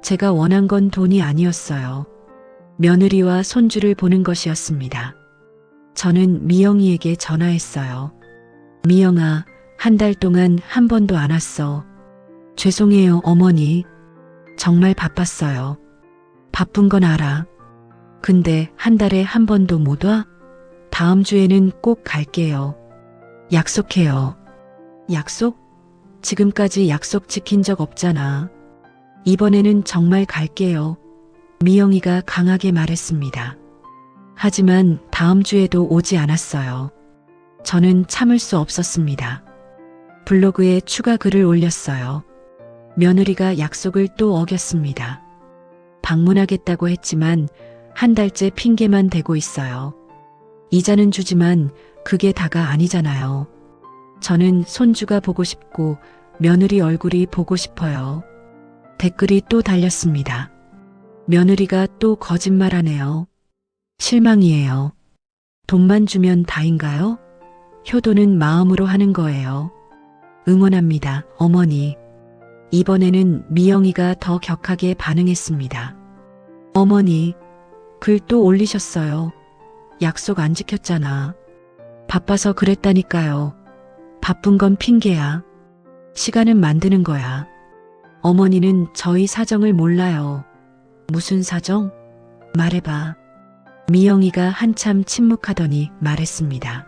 제가 원한 건 돈이 아니었어요. 며느리와 손주를 보는 것이었습니다. 저는 미영이에게 전화했어요. 미영아, 한 달 동안 한 번도 안 왔어. 죄송해요, 어머니. 정말 바빴어요. 바쁜 건 알아. 근데 한 달에 한 번도 못 와? 다음 주에는 꼭 갈게요. 약속해요. 약속? 지금까지 약속 지킨 적 없잖아. 이번에는 정말 갈게요. 미영이가 강하게 말했습니다. 하지만 다음 주에도 오지 않았어요. 저는 참을 수 없었습니다. 블로그에 추가 글을 올렸어요. 며느리가 약속을 또 어겼습니다. 방문하겠다고 했지만 한 달째 핑계만 대고 있어요. 이자는 주지만 그게 다가 아니잖아요. 저는 손주가 보고 싶고 며느리 얼굴이 보고 싶어요. 댓글이 또 달렸습니다. 며느리가 또 거짓말하네요. 실망이에요. 돈만 주면 다인가요? 효도는 마음으로 하는 거예요. 응원합니다, 어머니. 이번에는 미영이가 더 격하게 반응했습니다. 어머니, 글 또 올리셨어요. 약속 안 지켰잖아. 바빠서 그랬다니까요. 바쁜 건 핑계야. 시간은 만드는 거야. 어머니는 저희 사정을 몰라요. 무슨 사정? 말해봐. 미영이가 한참 침묵하더니 말했습니다.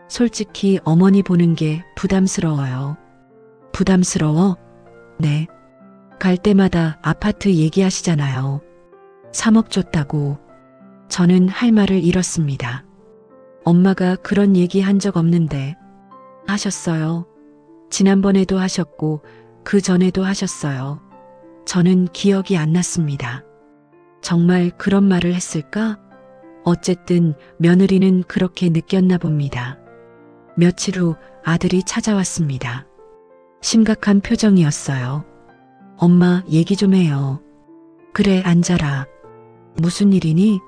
솔직히 어머니 보는 게 부담스러워요. 부담스러워? 네. 갈 때마다 아파트 얘기하시잖아요. 3억 줬다고. 저는 할 말을 잃었습니다. 엄마가 그런 얘기 한 적 없는데. 하셨어요. 지난번에도 하셨고 그 전에도 하셨어요. 저는 기억이 안 났습니다. 정말 그런 말을 했을까? 어쨌든 며느리는 그렇게 느꼈나 봅니다. 며칠 후 아들이 찾아왔습니다. 심각한 표정이었어요. 엄마, 얘기 좀 해요. 그래, 앉아라. 무슨 일이니?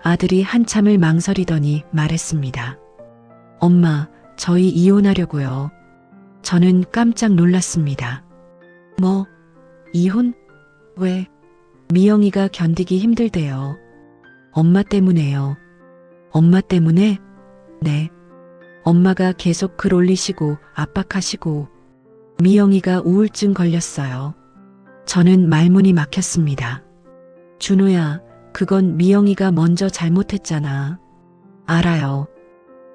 아들이 한참을 망설이더니 말했습니다. 엄마, 저희 이혼하려고요. 저는 깜짝 놀랐습니다. 뭐? 이혼? 왜? 미영이가 견디기 힘들대요. 엄마 때문에요. 엄마 때문에? 네. 엄마가 계속 글 올리시고 압박하시고 미영이가 우울증 걸렸어요. 저는 말문이 막혔습니다. 준호야, 그건 미영이가 먼저 잘못했잖아. 알아요.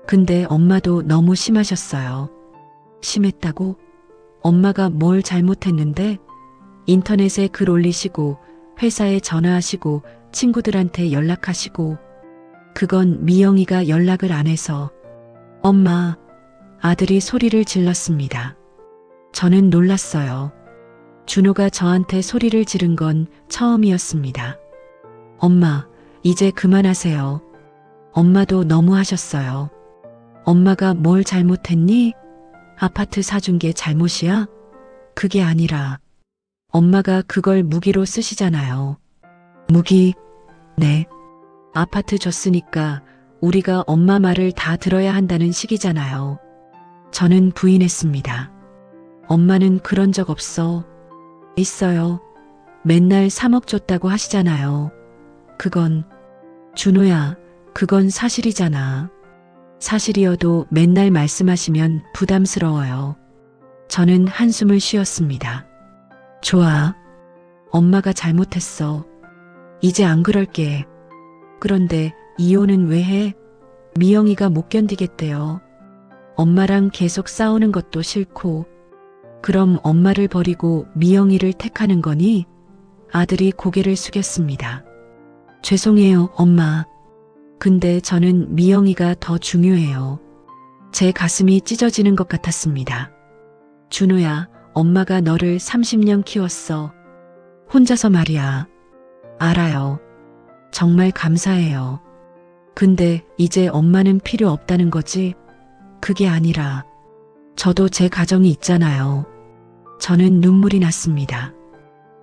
근데 엄마도 너무 심하셨어요. 심했다고? 엄마가 뭘 잘못했는데? 인터넷에 글 올리시고 회사에 전화하시고 친구들한테 연락하시고 그건 미영이가 연락을 안 해서. 엄마, 아들이 소리를 질렀습니다. 저는 놀랐어요. 준호가 저한테 소리를 지른 건 처음이었습니다. 엄마, 이제 그만하세요. 엄마도 너무 하셨어요. 엄마가 뭘 잘못했니? 아파트 사준 게 잘못이야? 그게 아니라 엄마가 그걸 무기로 쓰시잖아요. 무기? 네. 아파트 줬으니까 우리가 엄마 말을 다 들어야 한다는 식이잖아요. 저는 부인했습니다. 엄마는 그런 적 없어. 있어요. 맨날 3억 줬다고 하시잖아요. 그건, 준호야, 그건 사실이잖아. 사실이어도 맨날 말씀하시면 부담스러워요. 저는 한숨을 쉬었습니다. 좋아. 엄마가 잘못했어. 이제 안 그럴게. 그런데 이혼은 왜 해? 미영이가 못 견디겠대요. 엄마랑 계속 싸우는 것도 싫고. 그럼 엄마를 버리고 미영이를 택하는 거니? 아들이 고개를 숙였습니다. 죄송해요, 엄마. 근데 저는 미영이가 더 중요해요. 제 가슴이 찢어지는 것 같았습니다. 준호야, 엄마가 너를 30년 키웠어. 혼자서 말이야. 알아요. 정말 감사해요. 근데 이제 엄마는 필요 없다는 거지? 그게 아니라 저도 제 가정이 있잖아요. 저는 눈물이 났습니다.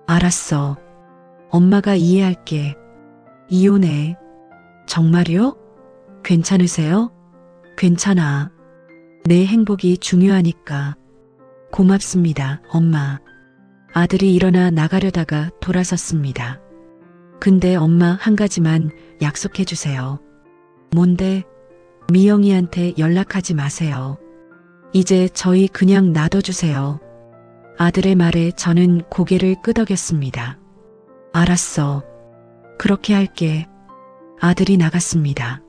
알았어. 엄마가 이해할게. 이혼해. 정말요? 괜찮으세요? 괜찮아. 내 행복이 중요하니까. 고맙습니다, 엄마. 아들이 일어나 나가려다가 돌아섰습니다. 근데 엄마, 한 가지만 약속해 주세요. 뭔데? 미영이한테 연락하지 마세요. 이제 저희 그냥 놔둬주세요. 아들의 말에 저는 고개를 끄덕였습니다. 알았어. 그렇게 할게. 아들이 나갔습니다.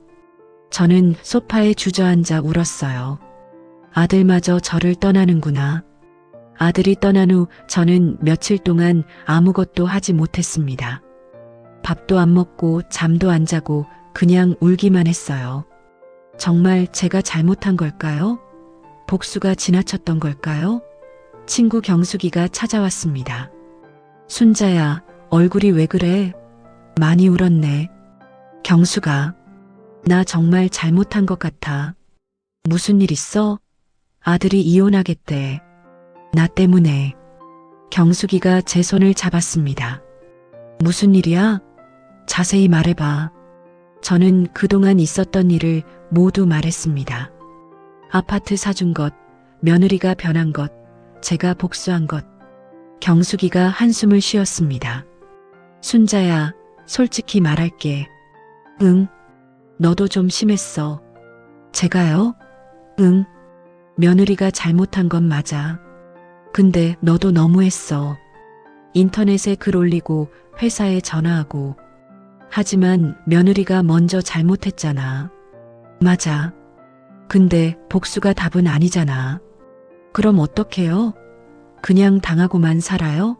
저는 소파에 주저앉아 울었어요. 아들마저 저를 떠나는구나. 아들이 떠난 후 저는 며칠 동안 아무것도 하지 못했습니다. 밥도 안 먹고 잠도 안 자고 그냥 울기만 했어요. 정말 제가 잘못한 걸까요? 복수가 지나쳤던 걸까요? 친구 경숙이가 찾아왔습니다. 순자야, 얼굴이 왜 그래? 많이 울었네. 경수가, 나 정말 잘못한 것 같아. 무슨 일 있어? 아들이 이혼하겠대. 나 때문에. 경숙이가 제 손을 잡았습니다. 무슨 일이야? 자세히 말해봐. 저는 그동안 있었던 일을 모두 말했습니다. 아파트 사준 것, 며느리가 변한 것, 제가 복수한 것. 경숙이가 한숨을 쉬었습니다. 순자야, 솔직히 말할게. 응, 너도 좀 심했어. 제가요? 응, 며느리가 잘못한 건 맞아. 근데 너도 너무했어. 인터넷에 글 올리고 회사에 전화하고. 하지만 며느리가 먼저 잘못했잖아. 맞아. 근데 복수가 답은 아니잖아. 그럼 어떡해요? 그냥 당하고만 살아요?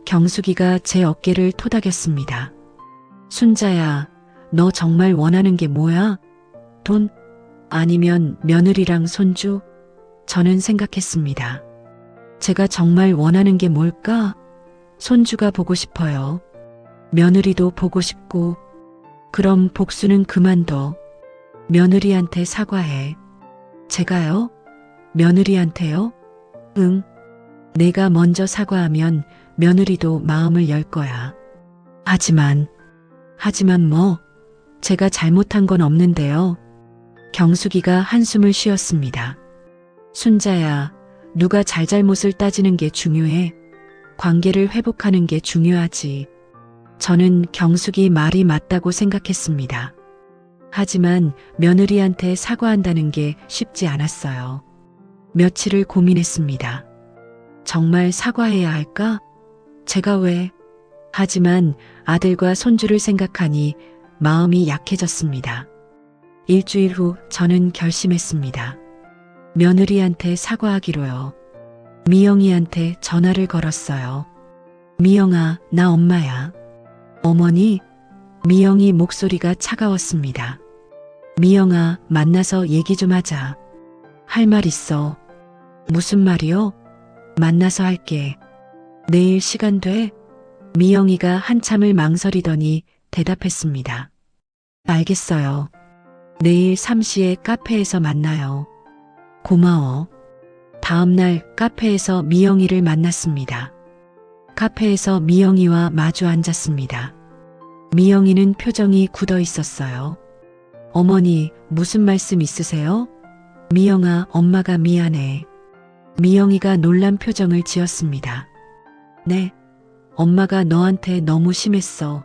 경숙이가 제 어깨를 토닥였습니다. 순자야, 너 정말 원하는 게 뭐야? 돈? 아니면 며느리랑 손주? 저는 생각했습니다. 제가 정말 원하는 게 뭘까? 손주가 보고 싶어요. 며느리도 보고 싶고. 그럼 복수는 그만둬. 며느리한테 사과해. 제가요? 며느리한테요? 응. 내가 먼저 사과하면 며느리도 마음을 열 거야. 하지만 뭐? 제가 잘못한 건 없는데요. 경숙이가 한숨을 쉬었습니다. 순자야, 누가 잘잘못을 따지는 게 중요해. 관계를 회복하는 게 중요하지. 저는 경숙이 말이 맞다고 생각했습니다. 하지만 며느리한테 사과한다는 게 쉽지 않았어요. 며칠을 고민했습니다. 정말 사과해야 할까? 제가 왜? 하지만 아들과 손주를 생각하니 마음이 약해졌습니다. 일주일 후 저는 결심했습니다. 며느리한테 사과하기로요. 미영이한테 전화를 걸었어요. 미영아, 나 엄마야. 어머니? 미영이 목소리가 차가웠습니다. 미영아, 만나서 얘기 좀 하자. 할 말 있어. 무슨 말이요? 만나서 할게. 내일 시간 돼? 미영이가 한참을 망설이더니 대답했습니다. 알겠어요. 내일 3시에 카페에서 만나요. 고마워. 다음날 카페에서 미영이를 만났습니다. 카페에서 미영이와 마주 앉았습니다. 미영이는 표정이 굳어 있었어요. 어머니, 무슨 말씀 있으세요? 미영아, 엄마가 미안해. 미영이가 놀란 표정을 지었습니다. 네, 엄마가 너한테 너무 심했어.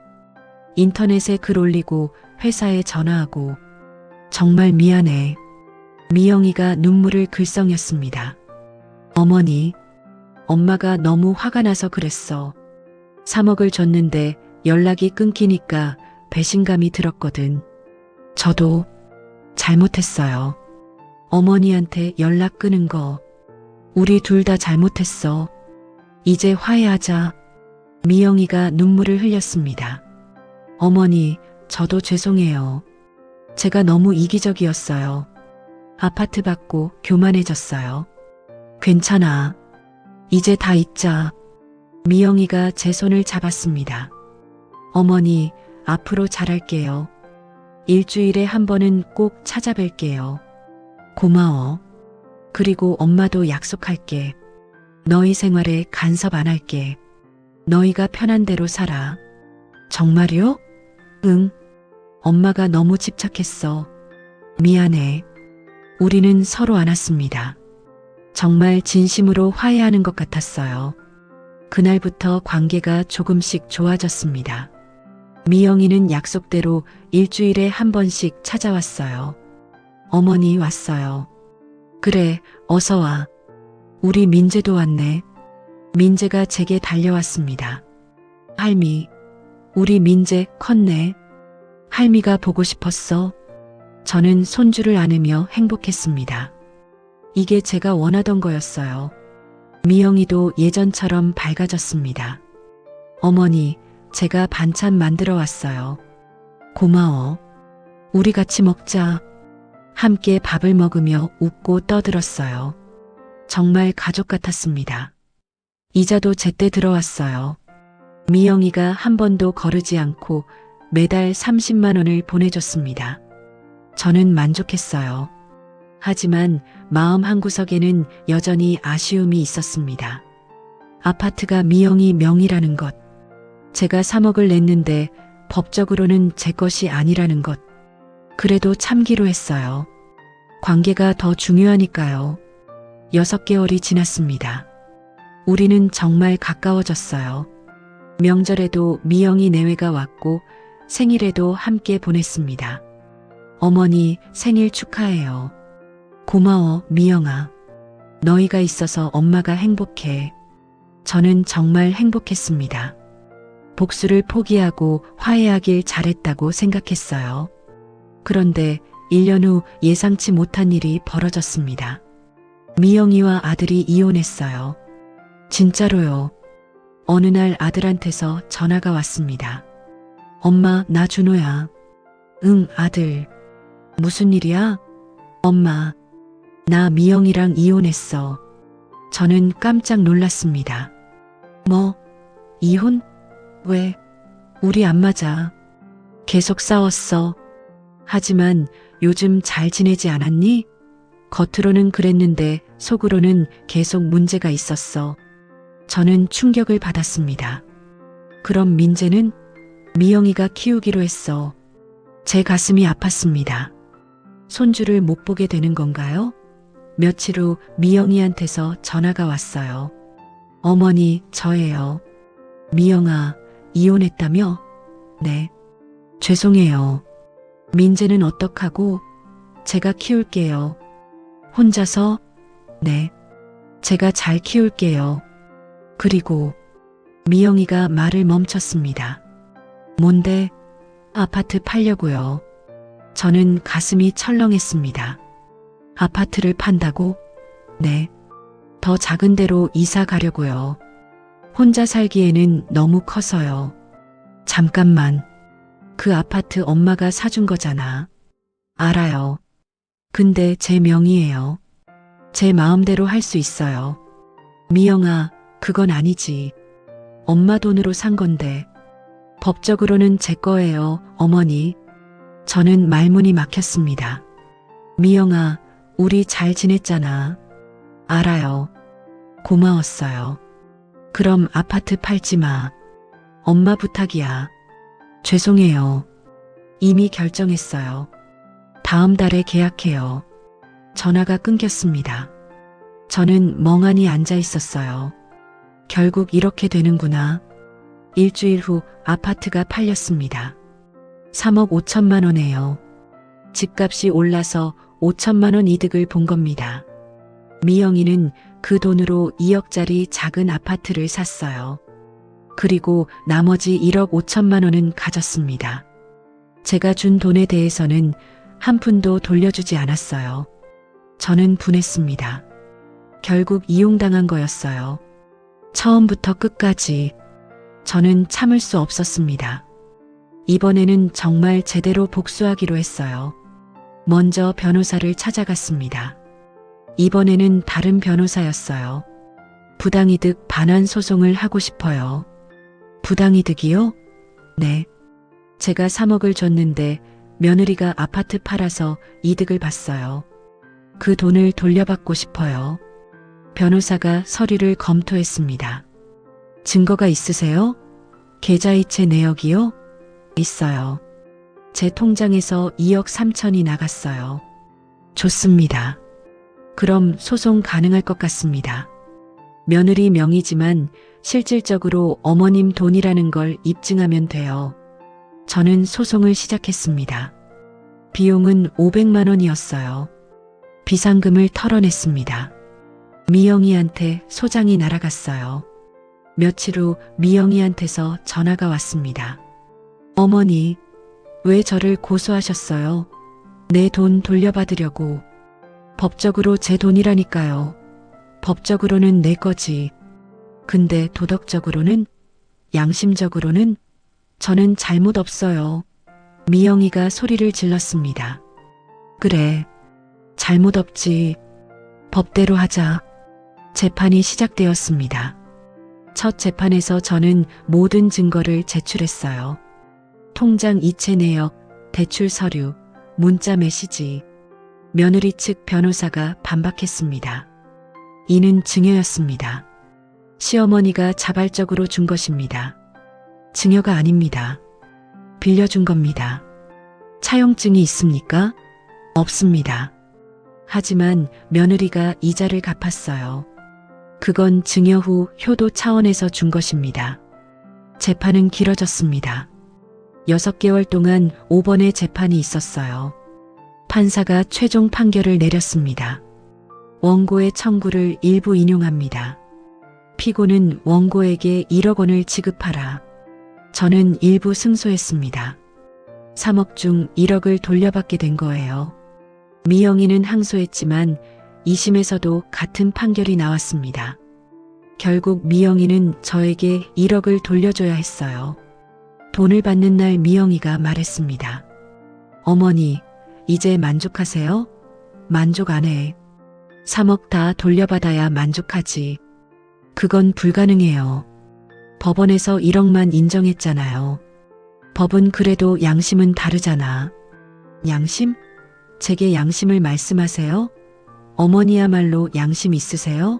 인터넷에 글 올리고 회사에 전화하고. 정말 미안해. 미영이가 눈물을 글썽였습니다. 어머니, 엄마가 너무 화가 나서 그랬어. 3억을 줬는데 연락이 끊기니까 배신감이 들었거든. 저도 잘못했어요. 어머니한테 연락 끊은 거. 우리 둘 다 잘못했어. 이제 화해하자. 미영이가 눈물을 흘렸습니다. 어머니, 저도 죄송해요. 제가 너무 이기적이었어요. 아파트 받고 교만해졌어요. 괜찮아. 이제 다 잊자. 미영이가 제 손을 잡았습니다. 어머니, 앞으로 잘할게요. 일주일에 한 번은 꼭 찾아뵐게요. 고마워. 그리고 엄마도 약속할게. 너희 생활에 간섭 안 할게. 너희가 편한 대로 살아. 정말요? 응. 엄마가 너무 집착했어. 미안해. 우리는 서로 안았습니다. 정말 진심으로 화해하는 것 같았어요. 그날부터 관계가 조금씩 좋아졌습니다. 미영이는 약속대로 일주일에 한 번씩 찾아왔어요. 어머니 왔어요. 그래, 어서 와. 우리 민재도 왔네. 민재가 제게 달려왔습니다. 할미, 우리 민재 컸네. 할미가 보고 싶었어. 저는 손주를 안으며 행복했습니다. 이게 제가 원하던 거였어요. 미영이도 예전처럼 밝아졌습니다. 어머니, 제가 반찬 만들어 왔어요. 고마워. 우리 같이 먹자. 함께 밥을 먹으며 웃고 떠들었어요. 정말 가족 같았습니다. 이자도 제때 들어왔어요. 미영이가 한 번도 거르지 않고 매달 30만 원을 보내줬습니다. 저는 만족했어요. 하지만 마음 한구석에는 여전히 아쉬움이 있었습니다. 아파트가 미영이 명의라는 것. 제가 3억을 냈는데 법적으로는 제 것이 아니라는 것. 그래도 참기로 했어요. 관계가 더 중요하니까요. 6개월이 지났습니다. 우리는 정말 가까워졌어요. 명절에도 미영이 내외가 왔고 생일에도 함께 보냈습니다. 어머니 생일 축하해요. 고마워, 미영아. 너희가 있어서 엄마가 행복해. 저는 정말 행복했습니다. 복수를 포기하고 화해하길 잘했다고 생각했어요. 그런데 1년 후 예상치 못한 일이 벌어졌습니다. 미영이와 아들이 이혼했어요. 진짜로요. 어느 날 아들한테서 전화가 왔습니다. 엄마, 나 준호야. 응, 아들. 무슨 일이야? 엄마, 나 미영이랑 이혼했어. 저는 깜짝 놀랐습니다. 뭐? 이혼? 왜? 우리 안 맞아. 계속 싸웠어. 하지만 요즘 잘 지내지 않았니? 겉으로는 그랬는데 속으로는 계속 문제가 있었어. 저는 충격을 받았습니다. 그럼 민재는? 미영이가 키우기로 했어. 제 가슴이 아팠습니다. 손주를 못 보게 되는 건가요? 며칠 후 미영이한테서 전화가 왔어요. 어머니, 저예요. 미영아, 이혼했다며? 네. 죄송해요. 민재는 어떡하고? 제가 키울게요. 혼자서? 네. 제가 잘 키울게요. 그리고 미영이가 말을 멈췄습니다. 뭔데? 아파트 팔려고요. 저는 가슴이 철렁했습니다. 아파트를 판다고? 네. 더 작은 데로 이사 가려고요. 혼자 살기에는 너무 커서요. 잠깐만. 그 아파트 엄마가 사준 거잖아. 알아요. 근데 제 명의예요. 제 마음대로 할 수 있어요. 미영아, 그건 아니지. 엄마 돈으로 산 건데. 법적으로는 제 거예요, 어머니. 저는 말문이 막혔습니다. 미영아, 우리 잘 지냈잖아. 알아요. 고마웠어요. 그럼 아파트 팔지 마. 엄마 부탁이야. 죄송해요. 이미 결정했어요. 다음 달에 계약해요. 전화가 끊겼습니다. 저는 멍하니 앉아 있었어요. 결국 이렇게 되는구나. 일주일 후 아파트가 팔렸습니다. 3억 5천만 원에요. 집값이 올라서 5천만 원 이득을 본 겁니다. 미영이는 그 돈으로 2억짜리 작은 아파트를 샀어요. 그리고 나머지 1억 5천만 원은 가졌습니다. 제가 준 돈에 대해서는 한 푼도 돌려주지 않았어요. 저는 분했습니다. 결국 이용당한 거였어요. 처음부터 끝까지 저는 참을 수 없었습니다. 이번에는 정말 제대로 복수하기로 했어요. 먼저 변호사를 찾아갔습니다. 이번에는 다른 변호사였어요. 부당이득 반환 소송을 하고 싶어요. 부당이득이요? 네. 제가 3억을 줬는데 며느리가 아파트 팔아서 이득을 봤어요. 그 돈을 돌려받고 싶어요. 변호사가 서류를 검토했습니다. 증거가 있으세요? 계좌이체 내역이요? 있어요. 제 통장에서 2억 3천이 나갔어요. 좋습니다. 그럼 소송 가능할 것 같습니다. 며느리 명의지만 실질적으로 어머님 돈이라는 걸 입증하면 돼요. 저는 소송을 시작했습니다. 비용은 500만 원이었어요. 비상금을 털어냈습니다. 미영이한테 소장이 날아갔어요. 며칠 후 미영이한테서 전화가 왔습니다. 어머니, 왜 저를 고소하셨어요? 내 돈 돌려받으려고. 법적으로 제 돈이라니까요. 법적으로는 내 거지. 근데 도덕적으로는, 양심적으로는 저는 잘못 없어요. 미영이가 소리를 질렀습니다. 그래, 잘못 없지. 법대로 하자. 재판이 시작되었습니다. 첫 재판에서 저는 모든 증거를 제출했어요. 통장 이체 내역, 대출 서류, 문자 메시지. 며느리 측 변호사가 반박했습니다. 이는 증여였습니다. 시어머니가 자발적으로 준 것입니다. 증여가 아닙니다. 빌려준 겁니다. 차용증이 있습니까? 없습니다. 하지만 며느리가 이자를 갚았어요. 그건 증여 후 효도 차원에서 준 것입니다. 재판은 길어졌습니다. 6개월 동안 5번의 재판이 있었어요. 판사가 최종 판결을 내렸습니다. 원고의 청구를 일부 인용합니다. 피고는 원고에게 1억 원을 지급하라. 저는 일부 승소했습니다. 3억 중 1억을 돌려받게 된 거예요. 미영이는 항소했지만 2심에서도 같은 판결이 나왔습니다. 결국 미영이는 저에게 1억을 돌려줘야 했어요. 돈을 받는 날 미영이가 말했습니다. 어머니, 이제 만족하세요? 만족 안 해. 3억 다 돌려받아야 만족하지. 그건 불가능해요. 법원에서 1억만 인정했잖아요. 법은 그래도 양심은 다르잖아. 양심? 제게 양심을 말씀하세요? 어머니야말로 양심 있으세요?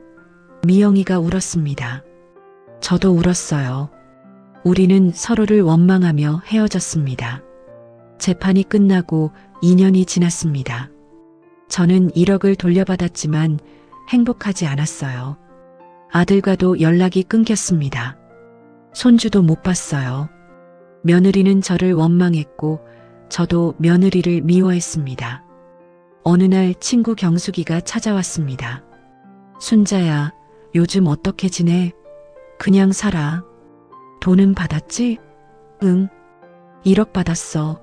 미영이가 울었습니다. 저도 울었어요. 우리는 서로를 원망하며 헤어졌습니다. 재판이 끝나고 2년이 지났습니다. 저는 1억을 돌려받았지만 행복하지 않았어요. 아들과도 연락이 끊겼습니다. 손주도 못 봤어요. 며느리는 저를 원망했고 저도 며느리를 미워했습니다. 어느 날 친구 경숙이가 찾아왔습니다. 순자야, 요즘 어떻게 지내? 그냥 살아. 돈은 받았지? 응. 1억 받았어.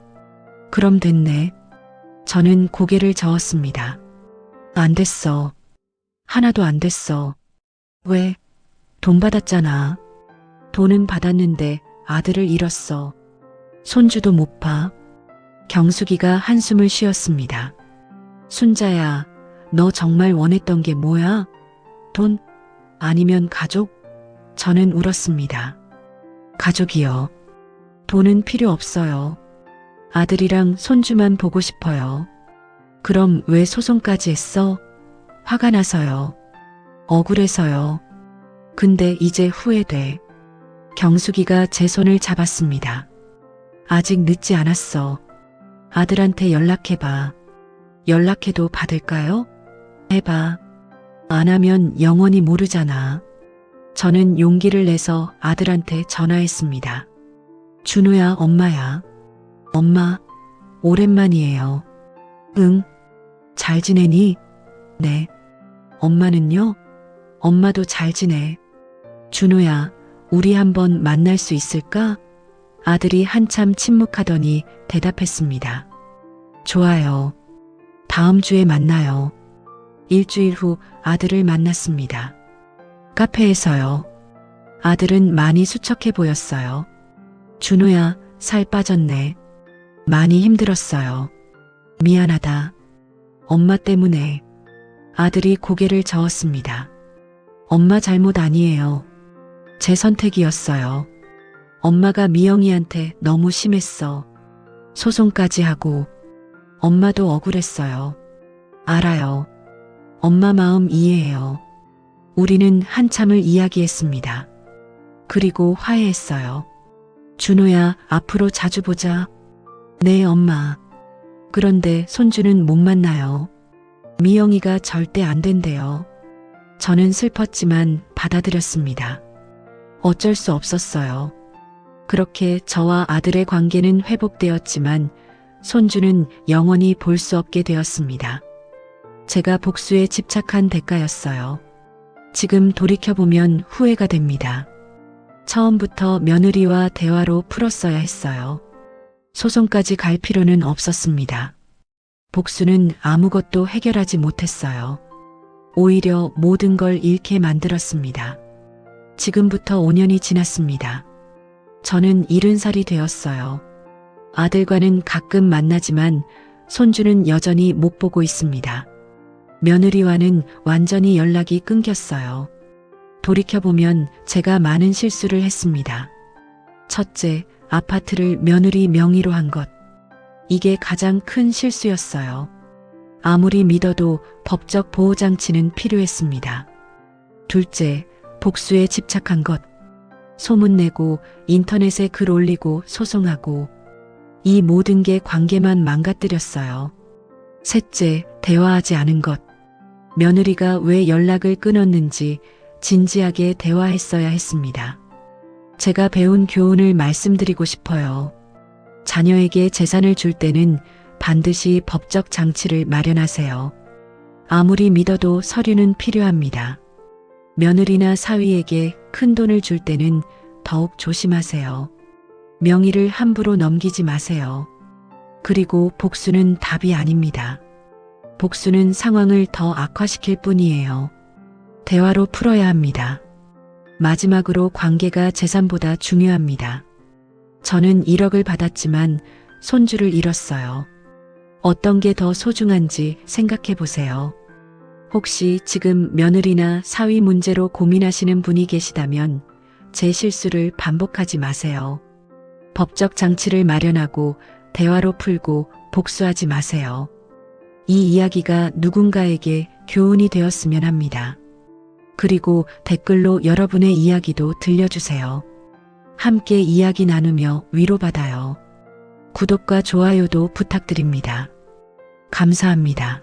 그럼 됐네. 저는 고개를 저었습니다. 안 됐어. 하나도 안 됐어. 왜? 돈 받았잖아. 돈은 받았는데 아들을 잃었어. 손주도 못 봐. 경숙이가 한숨을 쉬었습니다. 순자야, 너 정말 원했던 게 뭐야? 돈? 아니면 가족? 저는 울었습니다. 가족이요. 돈은 필요 없어요. 아들이랑 손주만 보고 싶어요. 그럼 왜 소송까지 했어? 화가 나서요. 억울해서요. 근데 이제 후회돼. 경숙이가 제 손을 잡았습니다. 아직 늦지 않았어. 아들한테 연락해봐. 연락해도 받을까요? 해봐. 안 하면 영원히 모르잖아. 저는 용기를 내서 아들한테 전화했습니다. 준호야, 엄마야. 엄마, 오랜만이에요. 응. 잘 지내니? 네. 엄마는요? 엄마도 잘 지내. 준호야, 우리 한번 만날 수 있을까? 아들이 한참 침묵하더니 대답했습니다. 좋아요. 다음 주에 만나요. 일주일 후 아들을 만났습니다. 카페에서요. 아들은 많이 수척해 보였어요. 준호야, 살 빠졌네. 많이 힘들었어요. 미안하다. 엄마 때문에. 아들이 고개를 저었습니다. 엄마 잘못 아니에요. 제 선택이었어요. 엄마가 미영이한테 너무 심했어. 소송까지 하고. 엄마도 억울했어요. 알아요. 엄마 마음 이해해요. 우리는 한참을 이야기했습니다. 그리고 화해했어요. 준호야, 앞으로 자주 보자. 네, 엄마. 그런데 손주는 못 만나요. 미영이가 절대 안 된대요. 저는 슬펐지만 받아들였습니다. 어쩔 수 없었어요. 그렇게 저와 아들의 관계는 회복되었지만 손주는 영원히 볼 수 없게 되었습니다. 제가 복수에 집착한 대가였어요. 지금 돌이켜보면 후회가 됩니다. 처음부터 며느리와 대화로 풀었어야 했어요. 소송까지 갈 필요는 없었습니다. 복수는 아무것도 해결하지 못했어요. 오히려 모든 걸 잃게 만들었습니다. 지금부터 5년이 지났습니다. 저는 70살이 되었어요. 아들과는 가끔 만나지만 손주는 여전히 못 보고 있습니다. 며느리와는 완전히 연락이 끊겼어요. 돌이켜보면 제가 많은 실수를 했습니다. 첫째, 아파트를 며느리 명의로 한 것. 이게 가장 큰 실수였어요. 아무리 믿어도 법적 보호장치는 필요했습니다. 둘째, 복수에 집착한 것. 소문내고 인터넷에 글 올리고 소송하고 이 모든 게 관계만 망가뜨렸어요. 셋째, 대화하지 않은 것. 며느리가 왜 연락을 끊었는지 진지하게 대화했어야 했습니다. 제가 배운 교훈을 말씀드리고 싶어요. 자녀에게 재산을 줄 때는 반드시 법적 장치를 마련하세요. 아무리 믿어도 서류는 필요합니다. 며느리나 사위에게 큰 돈을 줄 때는 더욱 조심하세요. 명의를 함부로 넘기지 마세요. 그리고 복수는 답이 아닙니다. 복수는 상황을 더 악화시킬 뿐이에요. 대화로 풀어야 합니다. 마지막으로 관계가 재산보다 중요합니다. 저는 1억을 받았지만 손주를 잃었어요. 어떤 게 더 소중한지 생각해 보세요. 혹시 지금 며느리나 사위 문제로 고민하시는 분이 계시다면 제 실수를 반복하지 마세요. 법적 장치를 마련하고 대화로 풀고 복수하지 마세요. 이 이야기가 누군가에게 교훈이 되었으면 합니다. 그리고 댓글로 여러분의 이야기도 들려주세요. 함께 이야기 나누며 위로받아요. 구독과 좋아요도 부탁드립니다. 감사합니다.